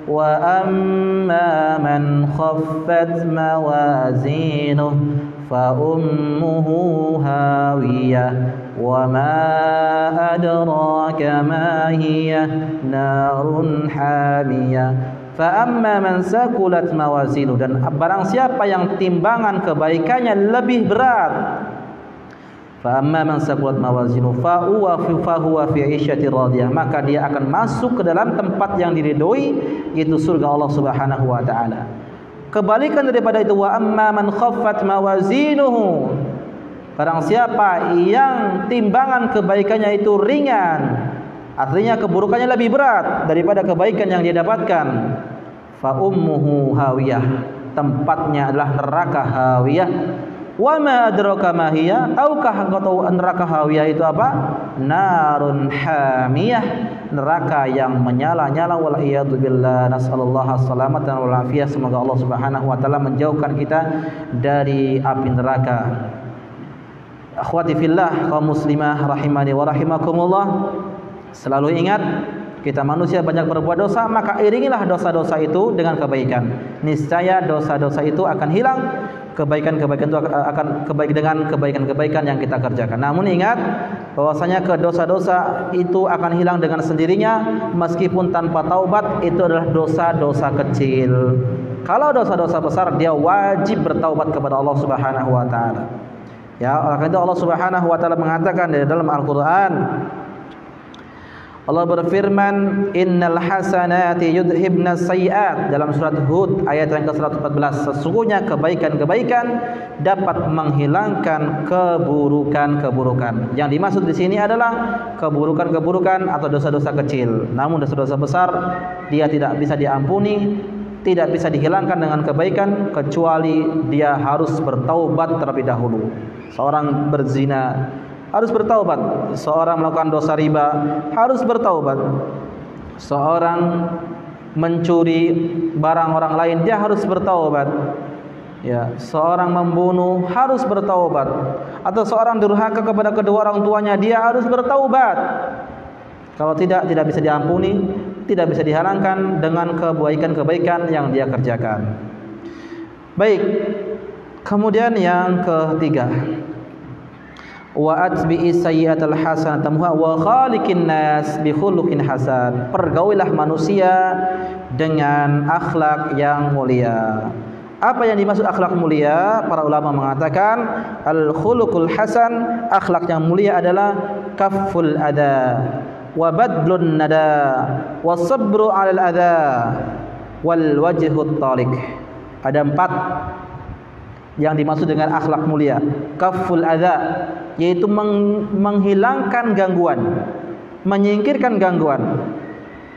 wa amma man khaffat mawazinuhu fa ummuhu hawiyah wa ma adraka ma hiya narun hamiyah. Fa amma man saqulat mawazinu, dan barang siapa yang timbangan kebaikannya lebih berat, fa amma man saqulat mawazinu fa huwa fi 'isyatir radiyah, maka dia akan masuk ke dalam tempat yang diridhoi, yaitu surga Allah Subhanahu wa taala. Kebalikan daripada itu, wa amma man khaffat mawazinuhu, barang siapa yang timbangan kebaikannya itu ringan, artinya keburukannya lebih berat daripada kebaikan yang dia dapatkan, fa ummuhu hawiyah, tempatnya adalah neraka hawiyah. Wa ma adraka ma hiya, tahukah engkau tahu neraka hawiyah itu apa? Narun hamiyah, neraka yang menyala-nyala. Wal iyadu billah, nasallallahu salamatan wal afiyah. Semoga Allah Subhanahu wa taala menjauhkan kita dari api neraka. Akhwati fillah, kaum muslimah rahimani wa rahimakumullah, selalu ingat kita manusia banyak berbuat dosa, maka iringilah dosa-dosa itu dengan kebaikan. Niscaya dosa-dosa itu akan hilang, kebaikan-kebaikan itu akan dengan kebaikan-kebaikan yang kita kerjakan. Namun ingat bahwasanya dosa-dosa itu akan hilang dengan sendirinya meskipun tanpa taubat. Itu adalah dosa-dosa kecil. Kalau dosa-dosa besar, dia wajib bertaubat kepada Allah Subhanahu wa taala. Ya, oleh itu Allah Subhanahu wa taala mengatakan di dalam Al-Qur'an, Allah berfirman, innal hasanati yudhibnas sayyi'at, dalam surat Hud ayat yang ke-114. Sesungguhnya kebaikan-kebaikan dapat menghilangkan keburukan-keburukan. Yang dimaksud di sini adalah keburukan-keburukan atau dosa-dosa kecil. Namun dosa-dosa besar dia tidak bisa diampuni, tidak bisa dihilangkan dengan kebaikan, kecuali dia harus bertaubat terlebih dahulu. Seorang berzina harus bertaubat, seorang melakukan dosa riba harus bertaubat, seorang mencuri barang orang lain dia harus bertaubat, ya, seorang membunuh harus bertaubat, atau seorang durhaka kepada kedua orang tuanya dia harus bertaubat. Kalau tidak bisa diampuni, tidak bisa dihalangkan dengan kebaikan-kebaikan yang dia kerjakan. Baik, kemudian yang ketiga, wa atbi'is sayyi'atal hasanata tamhuha wa khaliqin nas bi khuluqin hasan. Pergaulilah manusia dengan akhlak yang mulia. Apa yang dimaksud akhlak mulia? Para ulama mengatakan al-khuluqul hasan, akhlak yang mulia adalah kafful adha wa badlun nada wa sabru 'alal adha wal wajhut talik. Ada 4 yang dimaksud dengan akhlak mulia. Kafful adha, yaitu menghilangkan gangguan, menyingkirkan gangguan.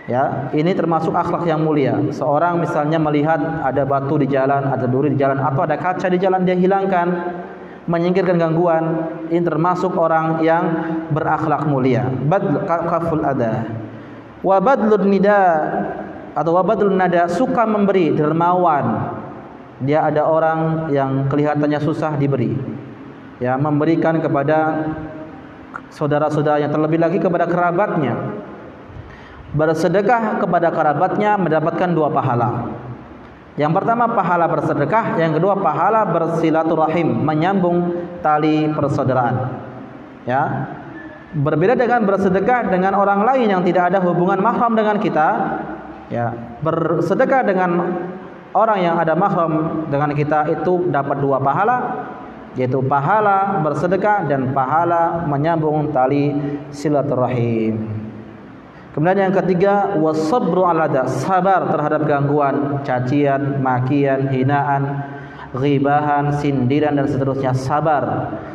Ya, ini termasuk akhlak yang mulia. Seorang misalnya melihat ada batu di jalan, ada duri di jalan, atau ada kaca di jalan, dia hilangkan, menyingkirkan gangguan. Ini termasuk orang yang berakhlak mulia. Kaful ada. Wa badlun nida atau wa badlun nada, suka memberi, dermawan. Dia ada orang yang kelihatannya susah diberi. Ya, memberikan kepada saudara-saudaranya, terlebih lagi kepada kerabatnya. Bersedekah kepada kerabatnya mendapatkan 2 pahala. Yang pertama pahala bersedekah, yang kedua pahala bersilaturahim, menyambung tali persaudaraan. Ya. Berbeda dengan bersedekah dengan orang lain yang tidak ada hubungan mahram dengan kita, ya. Bersedekah dengan orang yang ada mahram dengan kita itu dapat 2 pahala, yaitu pahala bersedekah dan pahala menyambung tali silaturahim. Kemudian yang ketiga, wasabru 'alal adha, sabar terhadap gangguan, cacian, makian, hinaan, ghibahan, sindiran dan seterusnya.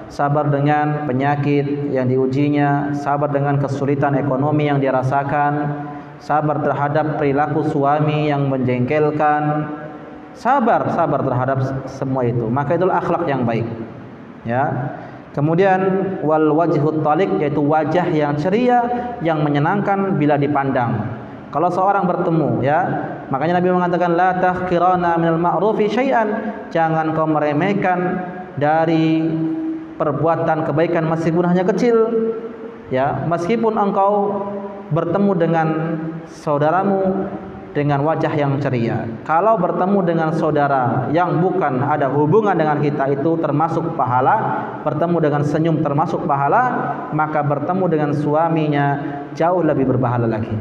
Sabar dengan penyakit yang diujinya, sabar dengan kesulitan ekonomi yang dirasakan, sabar terhadap perilaku suami yang menjengkelkan, sabar terhadap semua itu. Maka itulah akhlak yang baik. Ya. Kemudian wal wajhut talik, yaitu wajah yang ceria, yang menyenangkan bila dipandang. Kalau seorang bertemu, ya, makanya Nabi mengatakan la tahqirana minal ma'rufi syai'an, jangan kau meremehkan dari perbuatan kebaikan meskipun hanya kecil. Ya, meskipun engkau bertemu dengan saudaramu dengan wajah yang ceria. Kalau bertemu dengan saudara yang bukan ada hubungan dengan kita, itu termasuk pahala. Bertemu dengan senyum termasuk pahala. Maka bertemu dengan suaminya jauh lebih berpahala lagi.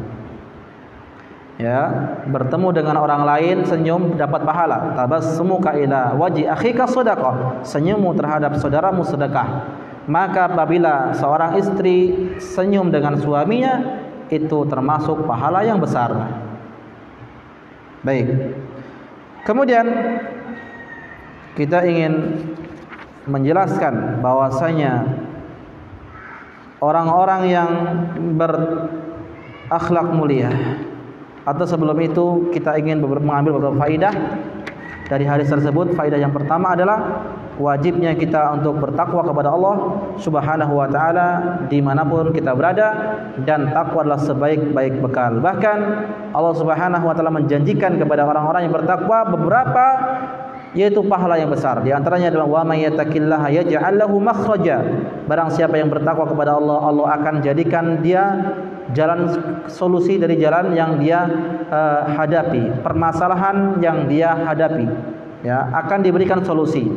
Ya, bertemu dengan orang lain senyum dapat pahala. Tabassumuka ila wajhi akhika shadaqah, senyummu terhadap saudaramu sedekah. Maka apabila seorang istri senyum dengan suaminya, itu termasuk pahala yang besar. Baik. Kemudian kita ingin menjelaskan bahwasanya orang-orang yang berakhlak mulia, atau sebelum itu kita ingin mengambil beberapa faidah dari hadis tersebut. Faidah yang pertama adalah wajibnya kita untuk bertakwa kepada Allah Subhanahu wa taala dimanapun kita berada, dan takwa adalah sebaik-baik bekal. Bahkan Allah Subhanahu wa taala menjanjikan kepada orang-orang yang bertakwa beberapa, yaitu pahala yang besar. Di antaranya adalah wa may yattaqillaha yaj'al lahu makhraja. Barang siapa yang bertakwa kepada Allah, Allah akan jadikan dia jalan solusi dari jalan yang dia hadapi, permasalahan yang dia hadapi, ya, akan diberikan solusi.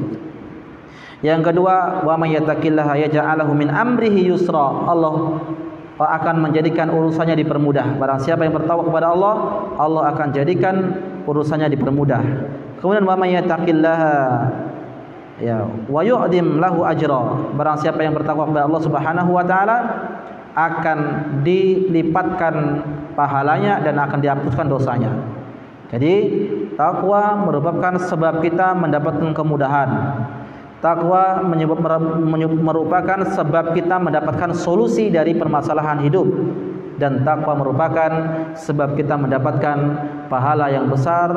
Yang kedua, wa may yattaqillaha yaj'al lahu min amrihi yusra. Allah akan menjadikan urusannya dipermudah. Barang siapa yang bertakwa kepada Allah, Allah akan jadikan urusannya dipermudah. Kemudian wa may yattaqillaha, ya, wa yu'dim lahu ajra. Barang siapa yang bertakwa kepada Allah Subhanahu wa taala, akan dilipatkan pahalanya dan akan dihapuskan dosanya. Jadi takwa merupakan sebab kita mendapatkan kemudahan. Takwa merupakan sebab kita mendapatkan solusi dari permasalahan hidup, dan takwa merupakan sebab kita mendapatkan pahala yang besar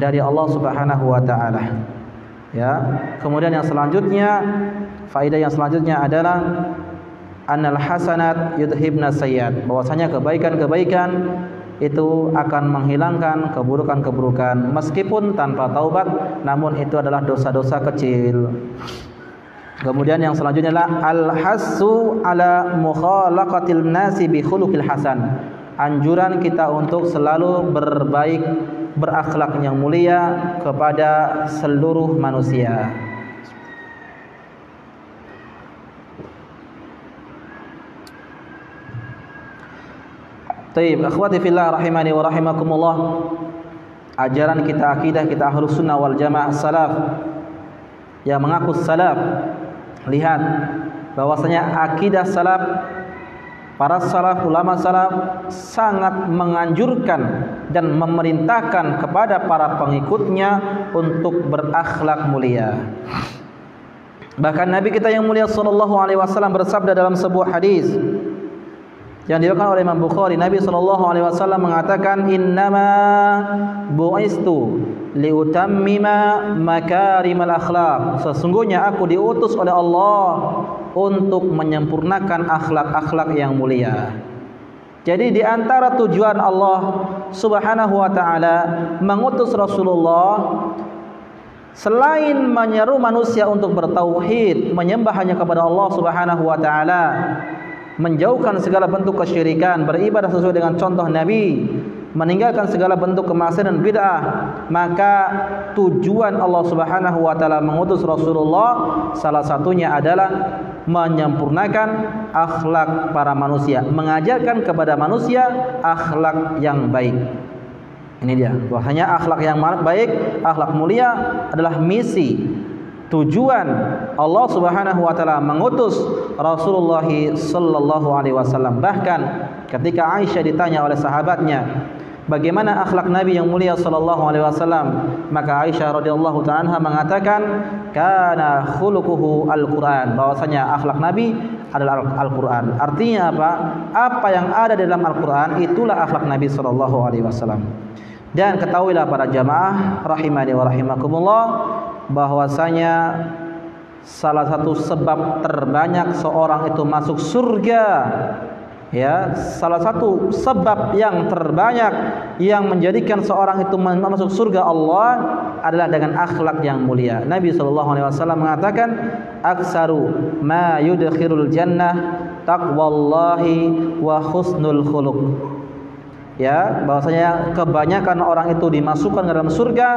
dari Allah Subhanahu wa taala. Ya. Kemudian yang selanjutnya, faedah yang selanjutnya adalah annal hasanat yudhibna sayyiat, bahwasanya kebaikan-kebaikan itu akan menghilangkan keburukan-keburukan meskipun tanpa taubat, namun itu adalah dosa-dosa kecil. Kemudian yang selanjutnya adalah al-hassu ala mukhalaqatil nasi bi khuluqil hasan, anjuran kita untuk selalu berbaik, berakhlak yang mulia kepada seluruh manusia. Taib, akhwati fillah rahimani wa rahimakumullah. ajaran kita, akidah kita Ahlus Sunnah wal Jamaah salaf yang mengaku salaf, lihat bahwasanya akidah salaf, para salaf, ulama salaf sangat menganjurkan dan memerintahkan kepada para pengikutnya untuk berakhlak mulia. Bahkan Nabi kita yang mulia sallallahu alaihi wasallam bersabda dalam sebuah hadis yang diriwayatkan oleh Imam Bukhari, Nabi sallallahu alaihi wasallam mengatakan, "Innama bu'istu liutammima makarimal akhlak." Sesungguhnya aku diutus oleh Allah untuk menyempurnakan akhlak-akhlak yang mulia. Jadi di antara tujuan Allah Subhanahu wa taala mengutus Rasulullah selain menyeru manusia untuk bertauhid, menyembah hanya kepada Allah Subhanahu wa taala, menjauhkan segala bentuk kesyirikan, beribadah sesuai dengan contoh Nabi, meninggalkan segala bentuk kemaksiatan dan bid'ah, maka tujuan Allah Subhanahu wa taala mengutus Rasulullah salah satunya adalah menyempurnakan akhlak para manusia, mengajarkan kepada manusia akhlak yang baik. Ini dia, bahwasanya akhlak yang baik, akhlak mulia adalah misi, tujuan Allah Subhanahu wa taala mengutus Rasulullah sallallahu alaihi wasallam. Bahkan ketika Aisyah ditanya oleh sahabatnya, bagaimana akhlak Nabi yang mulia sallallahu alaihi wasallam, maka Aisyah radhiyallahu ta'ala anha mengatakan, kana khuluquhu al-Qur'an, bahwasanya akhlak Nabi adalah Al-Qur'an. Artinya apa? Apa yang ada di dalam Al-Qur'an itulah akhlak Nabi sallallahu alaihi wasallam. Dan ketahuilah para jamaah rahimani wa rahimakumullah, bahwasanya salah satu sebab terbanyak seorang itu masuk surga, ya, salah satu sebab yang terbanyak yang menjadikan seorang itu masuk surga Allah adalah dengan akhlak yang mulia. Nabi sallallahu alaihi wasallam mengatakan, aksaru ma yudkhirul jannah taqwallahi wa husnul khuluq. Ya, bahwasanya kebanyakan orang itu dimasukkan ke dalam surga,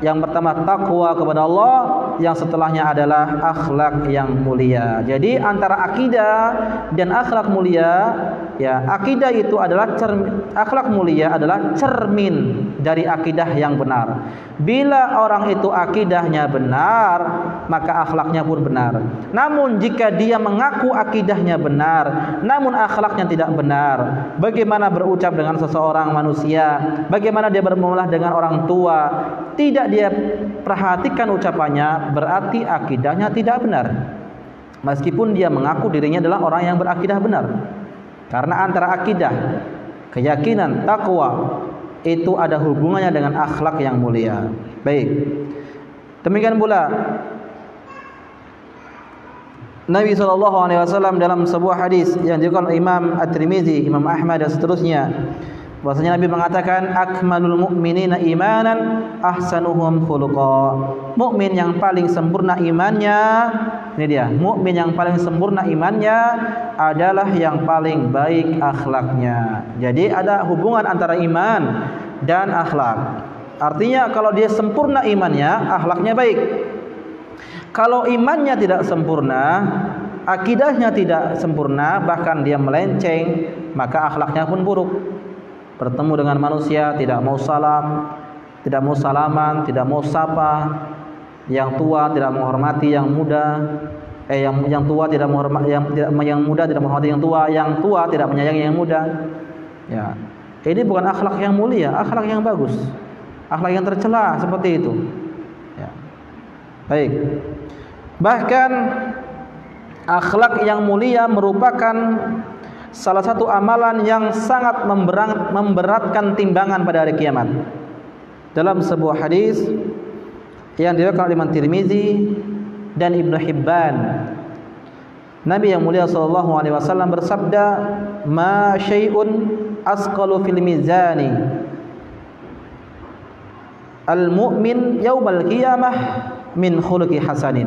yang pertama takwa kepada Allah, yang setelahnya adalah akhlak yang mulia. Jadi antara akidah dan akhlak mulia, ya, akidah itu adalah akhlak mulia adalah cermin dari akidah yang benar. Bila orang itu akidahnya benar, maka akhlaknya pun benar. Namun jika dia mengaku akidahnya benar, namun akhlaknya tidak benar, bagaimana berucap dengan seorang manusia, bagaimana dia bermuamalah dengan orang tua, tidak dia perhatikan ucapannya, berarti akidahnya tidak benar. Meskipun dia mengaku dirinya adalah orang yang berakidah benar. Karena antara akidah, keyakinan, takwa itu ada hubungannya dengan akhlak yang mulia. Baik. Demikian pula Nabi SAW dalam sebuah hadis yang diriwayatkan oleh Imam At-Tirmizi, Imam Ahmad dan seterusnya, bahwasanya Nabi mengatakan, akmalul mu'minina imanan ahsanuhum khuluqa. Mukmin yang paling sempurna imannya, ini dia, mukmin yang paling sempurna imannya adalah yang paling baik akhlaknya. Jadi ada hubungan antara iman dan akhlak. Artinya kalau dia sempurna imannya, akhlaknya baik. Kalau imannya tidak sempurna, akidahnya tidak sempurna, bahkan dia melenceng, maka akhlaknya pun buruk. Bertemu dengan manusia tidak mau salam, tidak mau salaman, tidak mau sapa, yang tua tidak menghormati yang muda, yang tua tidak menghormati yang muda, tidak menghormati yang tua tidak menyayangi yang muda. Ya, ini bukan akhlak yang mulia, akhlak yang bagus, akhlak yang tercela seperti itu. Ya. Baik. Bahkan akhlak yang mulia merupakan salah satu amalan yang sangat memberatkan timbangan pada hari kiamat. Dalam sebuah hadis yang diriwayatkan oleh Imam Tirmizi dan Ibnu Hibban, Nabi yang mulia sallallahu alaihi wasallam bersabda, "Ma syai'un asqalu fil mizani al-mu'min yaumal qiyamah min khuluqi hasanin."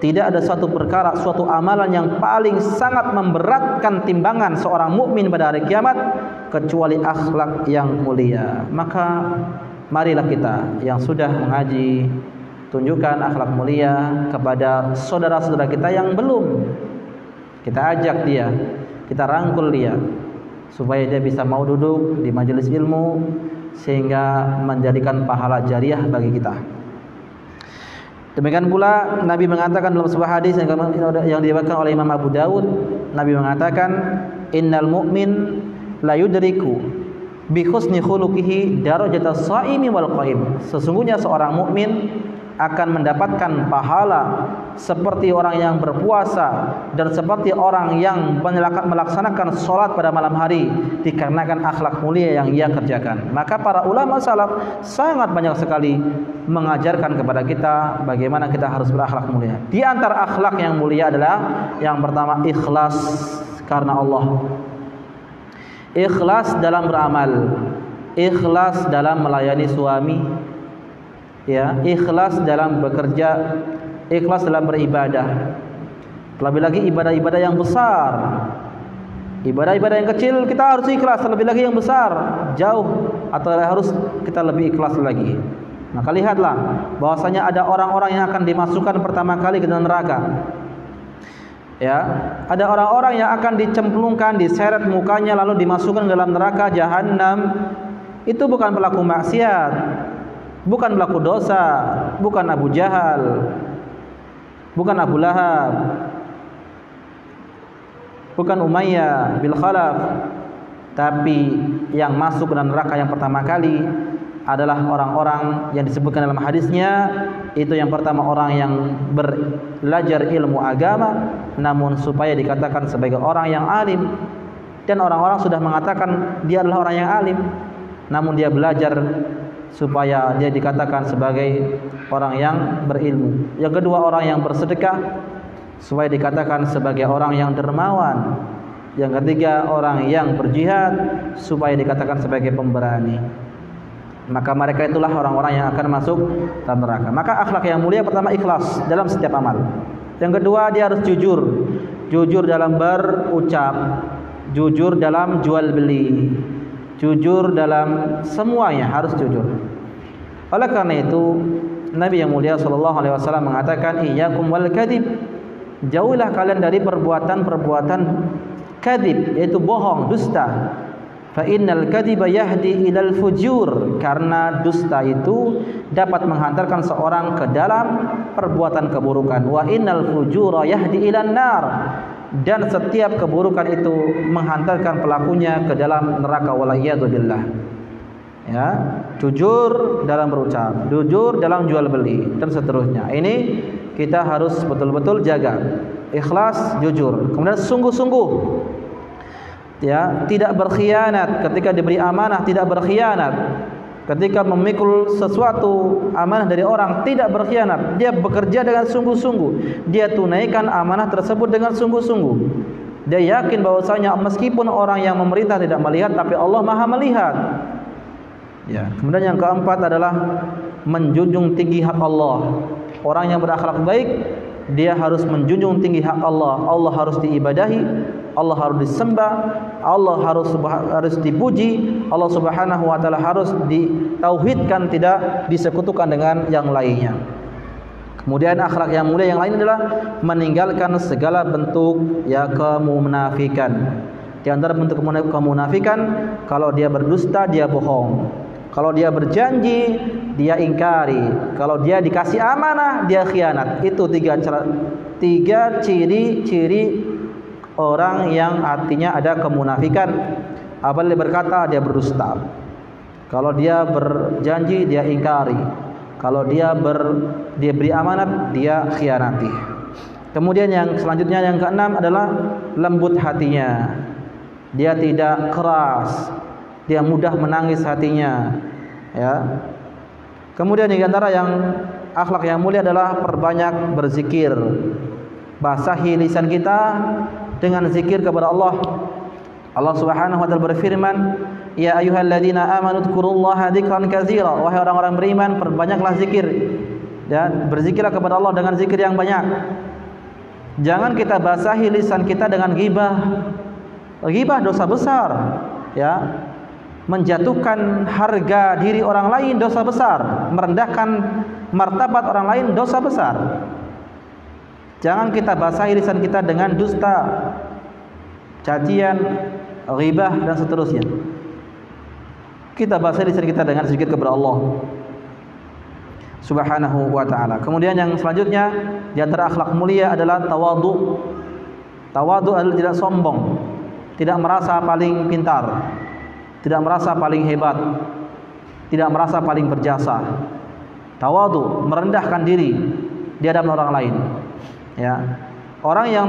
Tidak ada suatu perkara, suatu amalan yang paling sangat memberatkan timbangan seorang mukmin pada hari kiamat kecuali akhlak yang mulia. Maka marilah kita yang sudah mengaji, tunjukkan akhlak mulia kepada saudara-saudara kita yang belum. Kita ajak dia, kita rangkul dia supaya dia bisa mau duduk di majelis ilmu, sehingga menjadikan pahala jariah bagi kita. Demikian pula Nabi mengatakan dalam sebuah hadis yang diriwayatkan oleh Imam Abu Dawud, Nabi mengatakan, innal mu'min la yudriku bi husni khuluqihi darajatas shaimi wal qaim. Sesungguhnya seorang mukmin akan mendapatkan pahala seperti orang yang berpuasa dan seperti orang yang melaksanakan sholat pada malam hari dikarenakan akhlak mulia yang ia kerjakan. Maka para ulama salaf sangat banyak sekali mengajarkan kepada kita bagaimana kita harus berakhlak mulia. Di antara akhlak yang mulia adalah yang pertama, ikhlas karena Allah. Ikhlas dalam beramal, ikhlas dalam melayani suami, ya, ikhlas dalam bekerja, ikhlas dalam beribadah. Terlebih lagi ibadah-ibadah yang besar. Ibadah-ibadah yang kecil kita harus ikhlas, terlebih lagi yang besar jauh atau harus kita lebih ikhlas lagi. Maka lihatlah bahwasanya ada orang-orang yang akan dimasukkan pertama kali ke dalam neraka. Ya, ada orang-orang yang akan dicemplungkan, diseret mukanya lalu dimasukkan dalam neraka jahanam. Itu bukan pelaku maksiat, bukan pelaku dosa, bukan Abu Jahal, bukan Abu Lahab, bukan Umayyah bin Khalaf, tapi yang masuk ke dalam neraka yang pertama kali adalah orang-orang yang disebutkan dalam hadisnya. Itu yang pertama, orang yang belajar ilmu agama namun supaya dikatakan sebagai orang yang alim. Dan orang-orang sudah mengatakan dia adalah orang yang alim, namun dia belajar supaya dia dikatakan sebagai orang yang berilmu. Yang kedua, orang yang bersedekah supaya dikatakan sebagai orang yang dermawan. Yang ketiga, orang yang berjihad supaya dikatakan sebagai pemberani. Maka mereka itulah orang-orang yang akan masuk dalam neraka. Maka akhlak yang mulia pertama, ikhlas dalam setiap amal. Yang kedua, dia harus jujur. Jujur dalam berucap, jujur dalam jual beli, jujur dalam semuanya, harus jujur. Oleh karena itu Nabi yang mulia sallallahu alaihi wasallam mengatakan, iyyakum wal kadzib. Jauhilah kalian dari perbuatan-perbuatan kadzib, yaitu bohong, dusta. Fa innal kadziba yahdi ilal fujur, karena dusta itu dapat menghantarkan seorang ke dalam perbuatan keburukan. Wa innal fujura yahdi ilan nar, dan setiap keburukan itu menghantarkan pelakunya ke dalam neraka. Waliyadzubillah. Ya, jujur dalam berucap, jujur dalam jual beli, dan seterusnya. Ini kita harus betul-betul jaga. Ikhlas, jujur, kemudian sungguh-sungguh. Ya, tidak berkhianat ketika diberi amanah, tidak berkhianat ketika memikul sesuatu amanah dari orang, tidak berkhianat. Dia bekerja dengan sungguh-sungguh, dia tunaikan amanah tersebut dengan sungguh-sungguh. Dia yakin bahwasanya meskipun orang yang memerintah tidak melihat, tapi Allah Maha melihat. Ya, kemudian yang keempat adalah menjunjung tinggi hak Allah. Orang yang berakhlak baik, dia harus menjunjung tinggi hak Allah. Allah harus diibadahi, Allah harus disembah, Allah harus dipuji, Allah Subhanahu wa taala harus ditauhidkan, tidak disekutukan dengan yang lainnya. Kemudian akhlak yang mulia yang lain adalah meninggalkan segala bentuk ya kemunafikan. Di antara bentuk kemunafikan, kalau dia berdusta dia bohong, kalau dia berjanji dia ingkari, kalau dia dikasih amanah dia khianat. Itu tiga ciri-ciri orang yang artinya ada kemunafikan. Apabila berkata dia berdusta, kalau dia berjanji dia ingkari, kalau dia beri amanat dia khianati. Kemudian yang selanjutnya, yang keenam adalah lembut hatinya. Dia tidak keras, dia mudah menangis hatinya. Ya. Kemudian di antara yang akhlak yang mulia adalah perbanyak berzikir. Basahi lisan kita dengan zikir kepada Allah. Allah Subhanahu wa taala berfirman, "Ya ayyuhalladzina amanu dzkurullaha dzikran katsira." Wahai orang-orang beriman, perbanyaklah zikir. Dan berzikirlah kepada Allah dengan zikir yang banyak. Jangan kita basahi lisan kita dengan ghibah. Ghibah dosa besar, ya. Menjatuhkan harga diri orang lain dosa besar, merendahkan martabat orang lain dosa besar. Jangan kita basahi lisan kita dengan dusta, cacian, ghibah dan seterusnya. kita bahas lisan kita dengan sedikit kepada Allah Subhanahu wa ta'ala. Kemudian yang selanjutnya di antara akhlak mulia adalah tawadhu. Tawadhu adalah tidak sombong, tidak merasa paling pintar, tidak merasa paling hebat, tidak merasa paling berjasa. Tawadhu, merendahkan diri di hadapan orang lain. Ya. Orang yang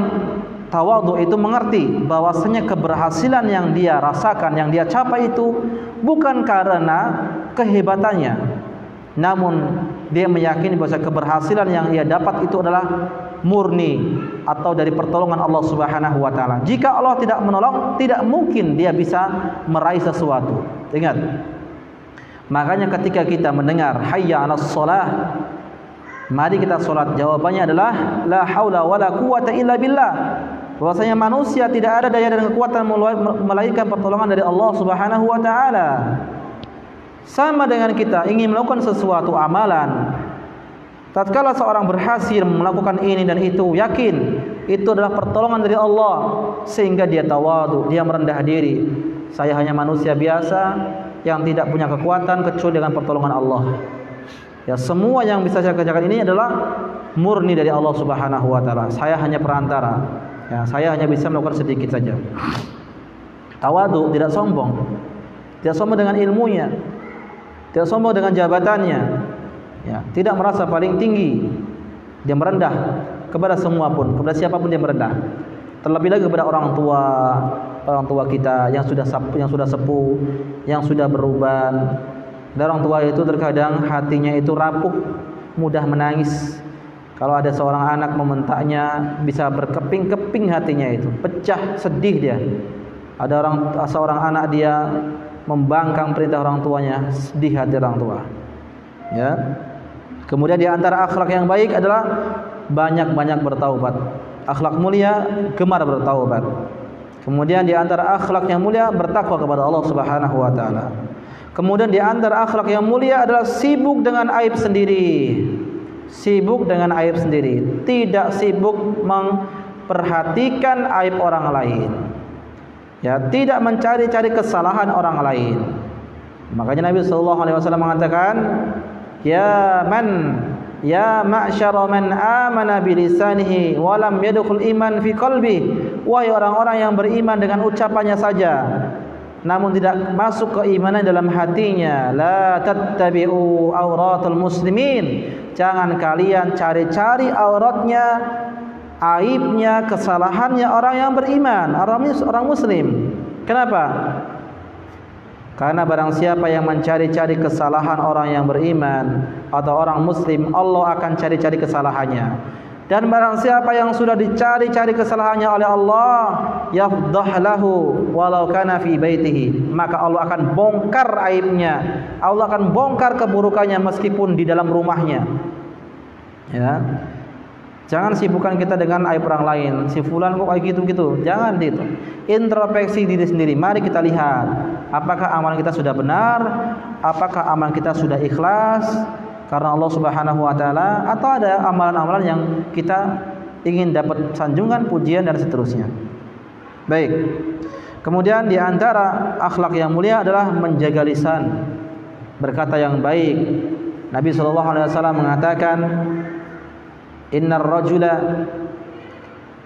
tawadhu itu mengerti bahwasanya keberhasilan yang dia rasakan, yang dia capai itu bukan karena kehebatannya, namun dia meyakini bahwa keberhasilan yang ia dapat itu adalah murni atau dari pertolongan Allah Subhanahu wa taala. Jika Allah tidak menolong, tidak mungkin dia bisa meraih sesuatu. Ingat. Makanya ketika kita mendengar hayya 'alas shalah, mari kita salat. Jawabannya adalah la haula wala quwata illa billah. Bahwasanya manusia tidak ada daya dan kekuatan melainkan pertolongan dari Allah Subhanahu wa taala. Sama dengan kita ingin melakukan sesuatu amalan, tatkala seorang berhasil melakukan ini dan itu, yakin itu adalah pertolongan dari Allah, sehingga dia tawadhu, dia merendah diri. Saya hanya manusia biasa yang tidak punya kekuatan kecuali dengan pertolongan Allah. Ya, semua yang bisa saya kerjakan ini adalah murni dari Allah Subhanahu wa taala. Saya hanya perantara. Ya, saya hanya bisa melakukan sedikit saja. Tawadhu, tidak sombong. Tidak sombong dengan ilmunya, tidak sombong dengan jabatannya, ya, tidak merasa paling tinggi. Dia merendah kepada semua pun, kepada siapapun dia merendah. Terlebih lagi kepada orang tua kita yang sudah sepuh, yang sudah beruban. Dan orang tua itu terkadang hatinya itu rapuh, mudah menangis. Kalau ada seorang anak membentaknya, bisa berkeping-keping hatinya itu, pecah, sedih dia. Ada seorang anak dia membangkang perintah orang tuanya, sedih hati orang tua. Ya. Kemudian di antara akhlak yang baik adalah banyak-banyak bertaubat. Akhlak mulia gemar bertaubat. Kemudian di antara akhlak yang mulia bertakwa kepada Allah Subhanahu wa taala. Kemudian di antara akhlak yang mulia adalah sibuk dengan aib sendiri. Sibuk dengan aib sendiri, tidak sibuk memperhatikan aib orang lain. Ya, tidak mencari-cari kesalahan orang lain. Makanya Nabi sallallahu alaihi wasallam mengatakan, ya ma'syara man amana bilisanihi wa lam yadkhul iman fi qalbi. Wahai orang-orang yang beriman dengan ucapannya saja, namun tidak masuk keimanan dalam hatinya. La tattabi'u auratul muslimin. Jangan kalian cari-cari auratnya, aibnya, kesalahannya orang yang beriman, orang muslim. Kenapa? Karena barang siapa yang mencari-cari kesalahan orang yang beriman atau orang muslim, Allah akan cari-cari kesalahannya. Dan barang siapa yang sudah dicari-cari kesalahannya oleh Allah, yafdah lahu walau kana fi baitihi, maka Allah akan bongkar aibnya, Allah akan bongkar keburukannya meskipun di dalam rumahnya. Ya. Jangan sibukkan kita dengan aib orang lain. Si fulan kok kayak gitu-gitu. Jangan itu. Introspeksi diri sendiri. Mari kita lihat apakah amalan kita sudah benar, apakah amalan kita sudah ikhlas karena Allah Subhanahu wa taala, atau ada amalan-amalan yang kita ingin dapat sanjungan, pujian dan seterusnya. Baik. Kemudian di antara akhlak yang mulia adalah menjaga lisan, berkata yang baik. Nabi sallallahu alaihi wasallam mengatakan, innar rajula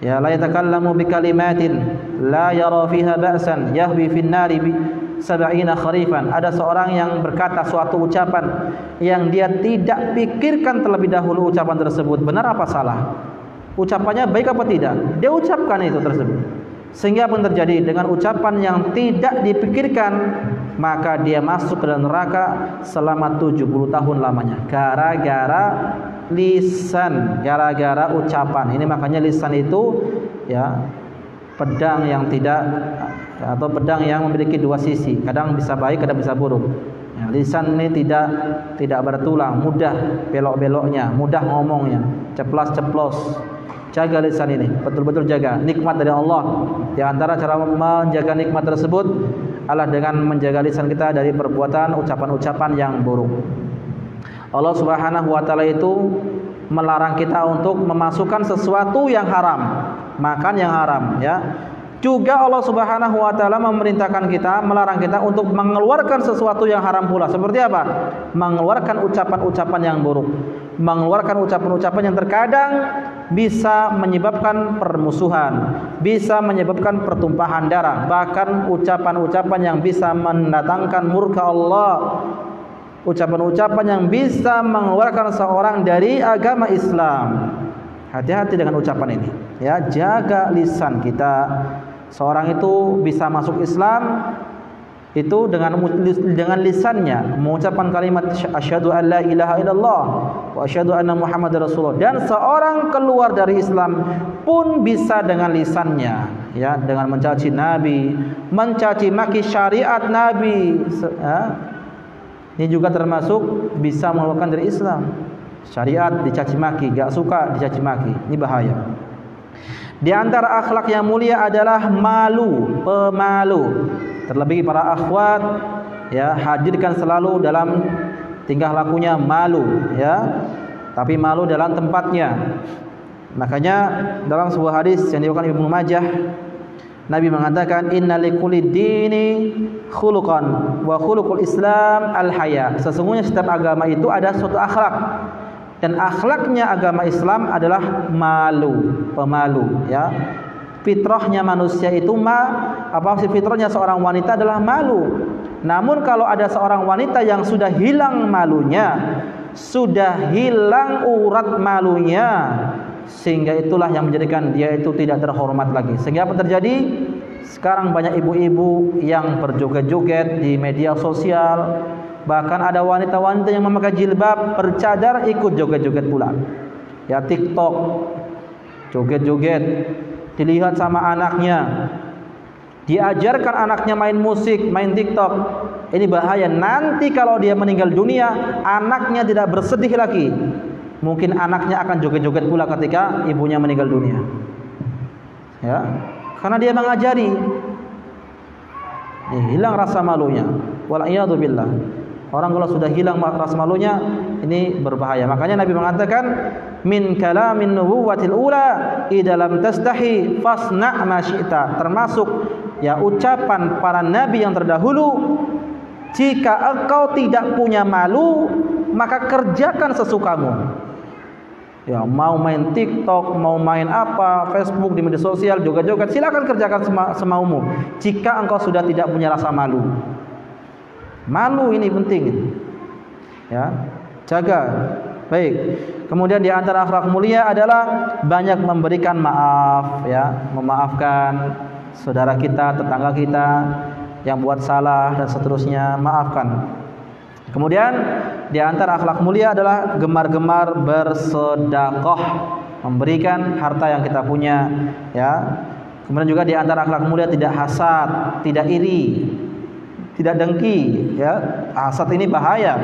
la yatakallamu bi kalimatin la yara fiha ba'san yahwi fin nari bi 70 kharifan. Ada seorang yang berkata suatu ucapan yang dia tidak pikirkan terlebih dahulu ucapan tersebut benar apa salah, ucapannya baik apa tidak, dia ucapkan itu tersebut, sehingga apa yang terjadi dengan ucapan yang tidak dipikirkan, maka dia masuk ke dalam neraka selama 70 tahun lamanya, gara-gara lisan, gara-gara ucapan. Ini makanya lisan itu ya pedang yang tidak, atau pedang yang memiliki dua sisi, kadang bisa baik, kadang bisa buruk. Ya, lisan ini tidak bertulang, mudah belok-beloknya, mudah ngomongnya, ceplas-ceplos. Jaga lisan ini, betul-betul jaga. Nikmat dari Allah. Di antara cara menjaga nikmat tersebut adalah dengan menjaga lisan kita dari perbuatan ucapan-ucapan yang buruk. Allah Subhanahu wa taala itu melarang kita untuk memasukkan sesuatu yang haram, makan yang haram, ya. Juga Allah Subhanahu wa taala memerintahkan kita, melarang kita untuk mengeluarkan sesuatu yang haram pula. Seperti apa? Mengeluarkan ucapan-ucapan yang buruk, mengeluarkan ucapan-ucapan yang terkadang bisa menyebabkan permusuhan, bisa menyebabkan pertumpahan darah, bahkan ucapan-ucapan yang bisa mendatangkan murka Allah, ucapan-ucapan yang bisa mengeluarkan seorang dari agama Islam. Hati-hati dengan ucapan ini, ya, jaga lisan kita. Seorang itu bisa masuk Islam itu dengan lisannya mengucapkan kalimat asyhadu an la ilaha illallah wa asyhadu anna muhammadar rasulullah, dan seorang keluar dari Islam pun bisa dengan lisannya, ya, dengan mencaci nabi, mencaci maki syariat nabi, ya. Ini juga termasuk bisa mengeluarkan dari Islam. Syariat dicaci maki, gak suka dicaci maki, ini bahaya. Di antara akhlak yang mulia adalah malu, pemalu. Terlebih para akhwat, ya, hadirkan selalu dalam tingkah lakunya malu, ya, tapi malu dalam tempatnya. Makanya dalam sebuah hadis yang diriwayatkan Ibnu Majah, Nabi mengatakan inna likulli dini khuluqan wa khuluqul Islam al-haya. Sesungguhnya setiap agama itu ada suatu akhlak, dan akhlaknya agama Islam adalah malu, pemalu, ya. Fitrahnya manusia itu fitrahnya seorang wanita adalah malu. Namun kalau ada seorang wanita yang sudah hilang malunya, sudah hilang urat malunya, sehingga itulah yang menjadikan dia itu tidak terhormat lagi. Sehingga apa terjadi? Sekarang banyak ibu-ibu yang berjoget-joget di media sosial. Bahkan ada wanita-wanita yang memakai jilbab, bercadar, ikut joget-joget pula. Ya, TikTok, joget-joget, dilihat sama anaknya, diajarkan anaknya main musik, main TikTok. Ini bahaya. Nanti kalau dia meninggal dunia, anaknya tidak bersedih lagi. Mungkin anaknya akan joget-joget pula ketika ibunya meninggal dunia. Ya, karena dia mengajari. Hilang rasa malunya. Wal-iyadu billah. Orang kalau sudah hilang rasa malunya, ini berbahaya. Makanya Nabi mengatakan min kalamin nubuwatil ula idza lam tastahi fasna' ma syi'ta. Termasuk, ya, ucapan para nabi yang terdahulu, jika engkau tidak punya malu, maka kerjakan sesukamu. Ya, mau main TikTok, mau main apa, Facebook, di media sosial, joget-joget, silakan kerjakan semaumu. Jika engkau sudah tidak punya rasa malu. Malu ini penting, ya, jaga. Baik. Kemudian di antara akhlak mulia adalah banyak memberikan maaf, ya, memaafkan saudara kita, tetangga kita yang buat salah dan seterusnya, maafkan. Kemudian di antara akhlak mulia adalah gemar-gemar bersedekah, memberikan harta yang kita punya, ya. Kemudian juga di antara akhlak mulia tidak hasad, tidak iri, tidak dengki, ya. Hasad ini bahaya.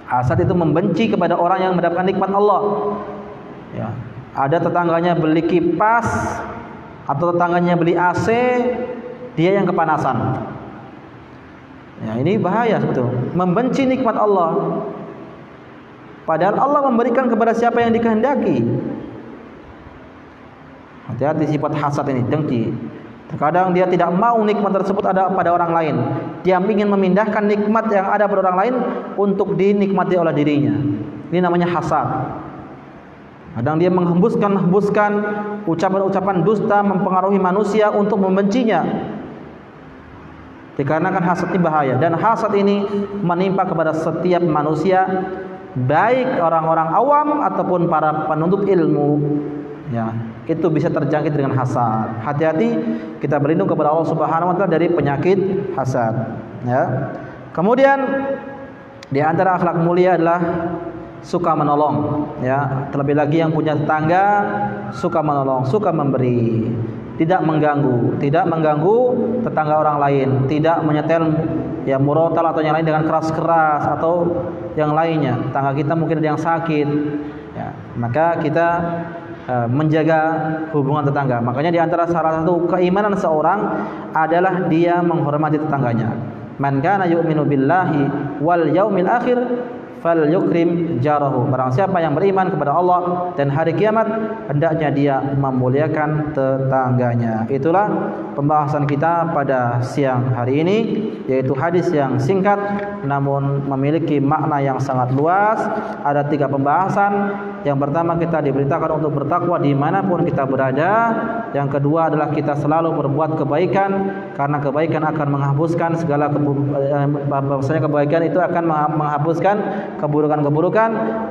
Hasad itu membenci kepada orang yang mendapatkan nikmat Allah. Ya. Ada tetangganya beli kipas atau tetangganya beli AC, dia yang kepanasan. Ya, ini bahaya betul. Membenci nikmat Allah. Padahal Allah memberikan kepada siapa yang dikehendaki. Hati-hati sifat hasad ini, dengki. Terkadang dia tidak mau nikmat tersebut ada pada orang lain. Dia ingin memindahkan nikmat yang ada pada orang lain untuk dinikmati oleh dirinya. Ini namanya hasad. Kadang dia menghembuskan ucapan-ucapan dusta, mempengaruhi manusia untuk membencinya. Dikarenakan hasad ini bahaya, dan hasad ini menimpa kepada setiap manusia, baik orang-orang awam ataupun para penuntut ilmu. Ya, itu bisa terjangkit dengan hasad. Hati-hati, kita berlindung kepada Allah Subhanahu wa taala dari penyakit hasad, ya. Kemudian di antara akhlak mulia adalah suka menolong, ya. Terlebih lagi yang punya tetangga, suka menolong, suka memberi, tidak mengganggu tetangga orang lain, tidak menyetel, ya, murotal atau yang lain dengan keras-keras atau yang lainnya. Tetangga kita mungkin ada yang sakit, ya, maka kita menjaga hubungan tetangga. Makanya di antara salah satu keimanan seorang adalah dia menghormati tetangganya. Man kana yu'minu billahi wal yaumil akhir falyukrim jarahu. Barang siapa yang beriman kepada Allah dan hari kiamat, hendaknya dia memuliakan tetangganya. Itulah pembahasan kita pada siang hari ini, yaitu hadis yang singkat namun memiliki makna yang sangat luas. Ada 3 pembahasan. Yang pertama, kita diberitakan untuk bertakwa dimanapun kita berada. Yang kedua adalah kita selalu berbuat kebaikan, karena kebaikan akan menghapuskan segala bahwasanya kebaikan itu akan menghapuskan keburukan-keburukan.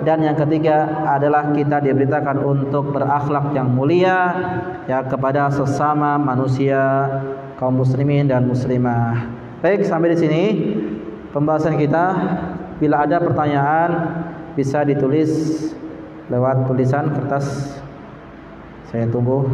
Dan yang ketiga adalah kita diberitakan untuk berakhlak yang mulia ya kepada sesama manusia, kaum muslimin dan muslimah. Baik, sampai di sini pembahasan kita. Bila ada pertanyaan bisa ditulis lewat tulisan kertas. Saya tunggu.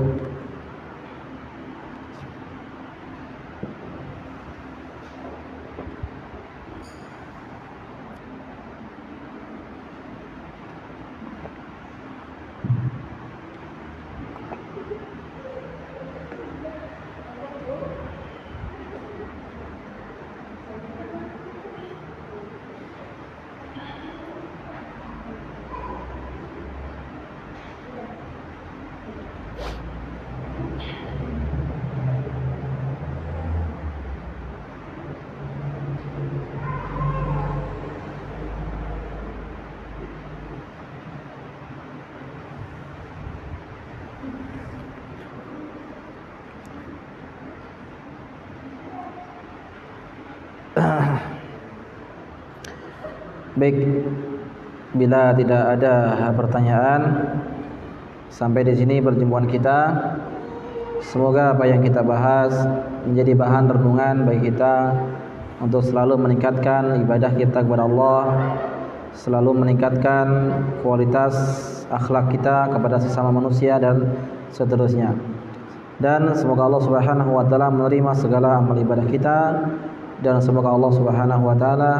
Baik, bila tidak ada pertanyaan, sampai di sini perjumpaan kita. Semoga apa yang kita bahas menjadi bahan renungan bagi kita untuk selalu meningkatkan ibadah kita kepada Allah, selalu meningkatkan kualitas akhlak kita kepada sesama manusia dan seterusnya. Dan semoga Allah Subhanahu wa taala menerima segala amal ibadah kita, dan semoga Allah Subhanahu wa taala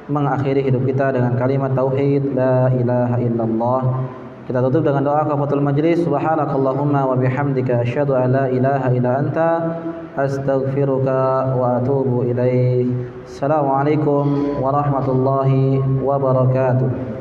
mengakhiri hidup kita dengan kalimat tauhid la ilaha illallah. Kita tutup dengan doa kafaratul majlis. Subhanakallahumma wa bihamdika asyhadu an la ilaha illa anta astaghfiruka wa atubu ilaik. Assalamualaikum warahmatullahi wabarakatuh.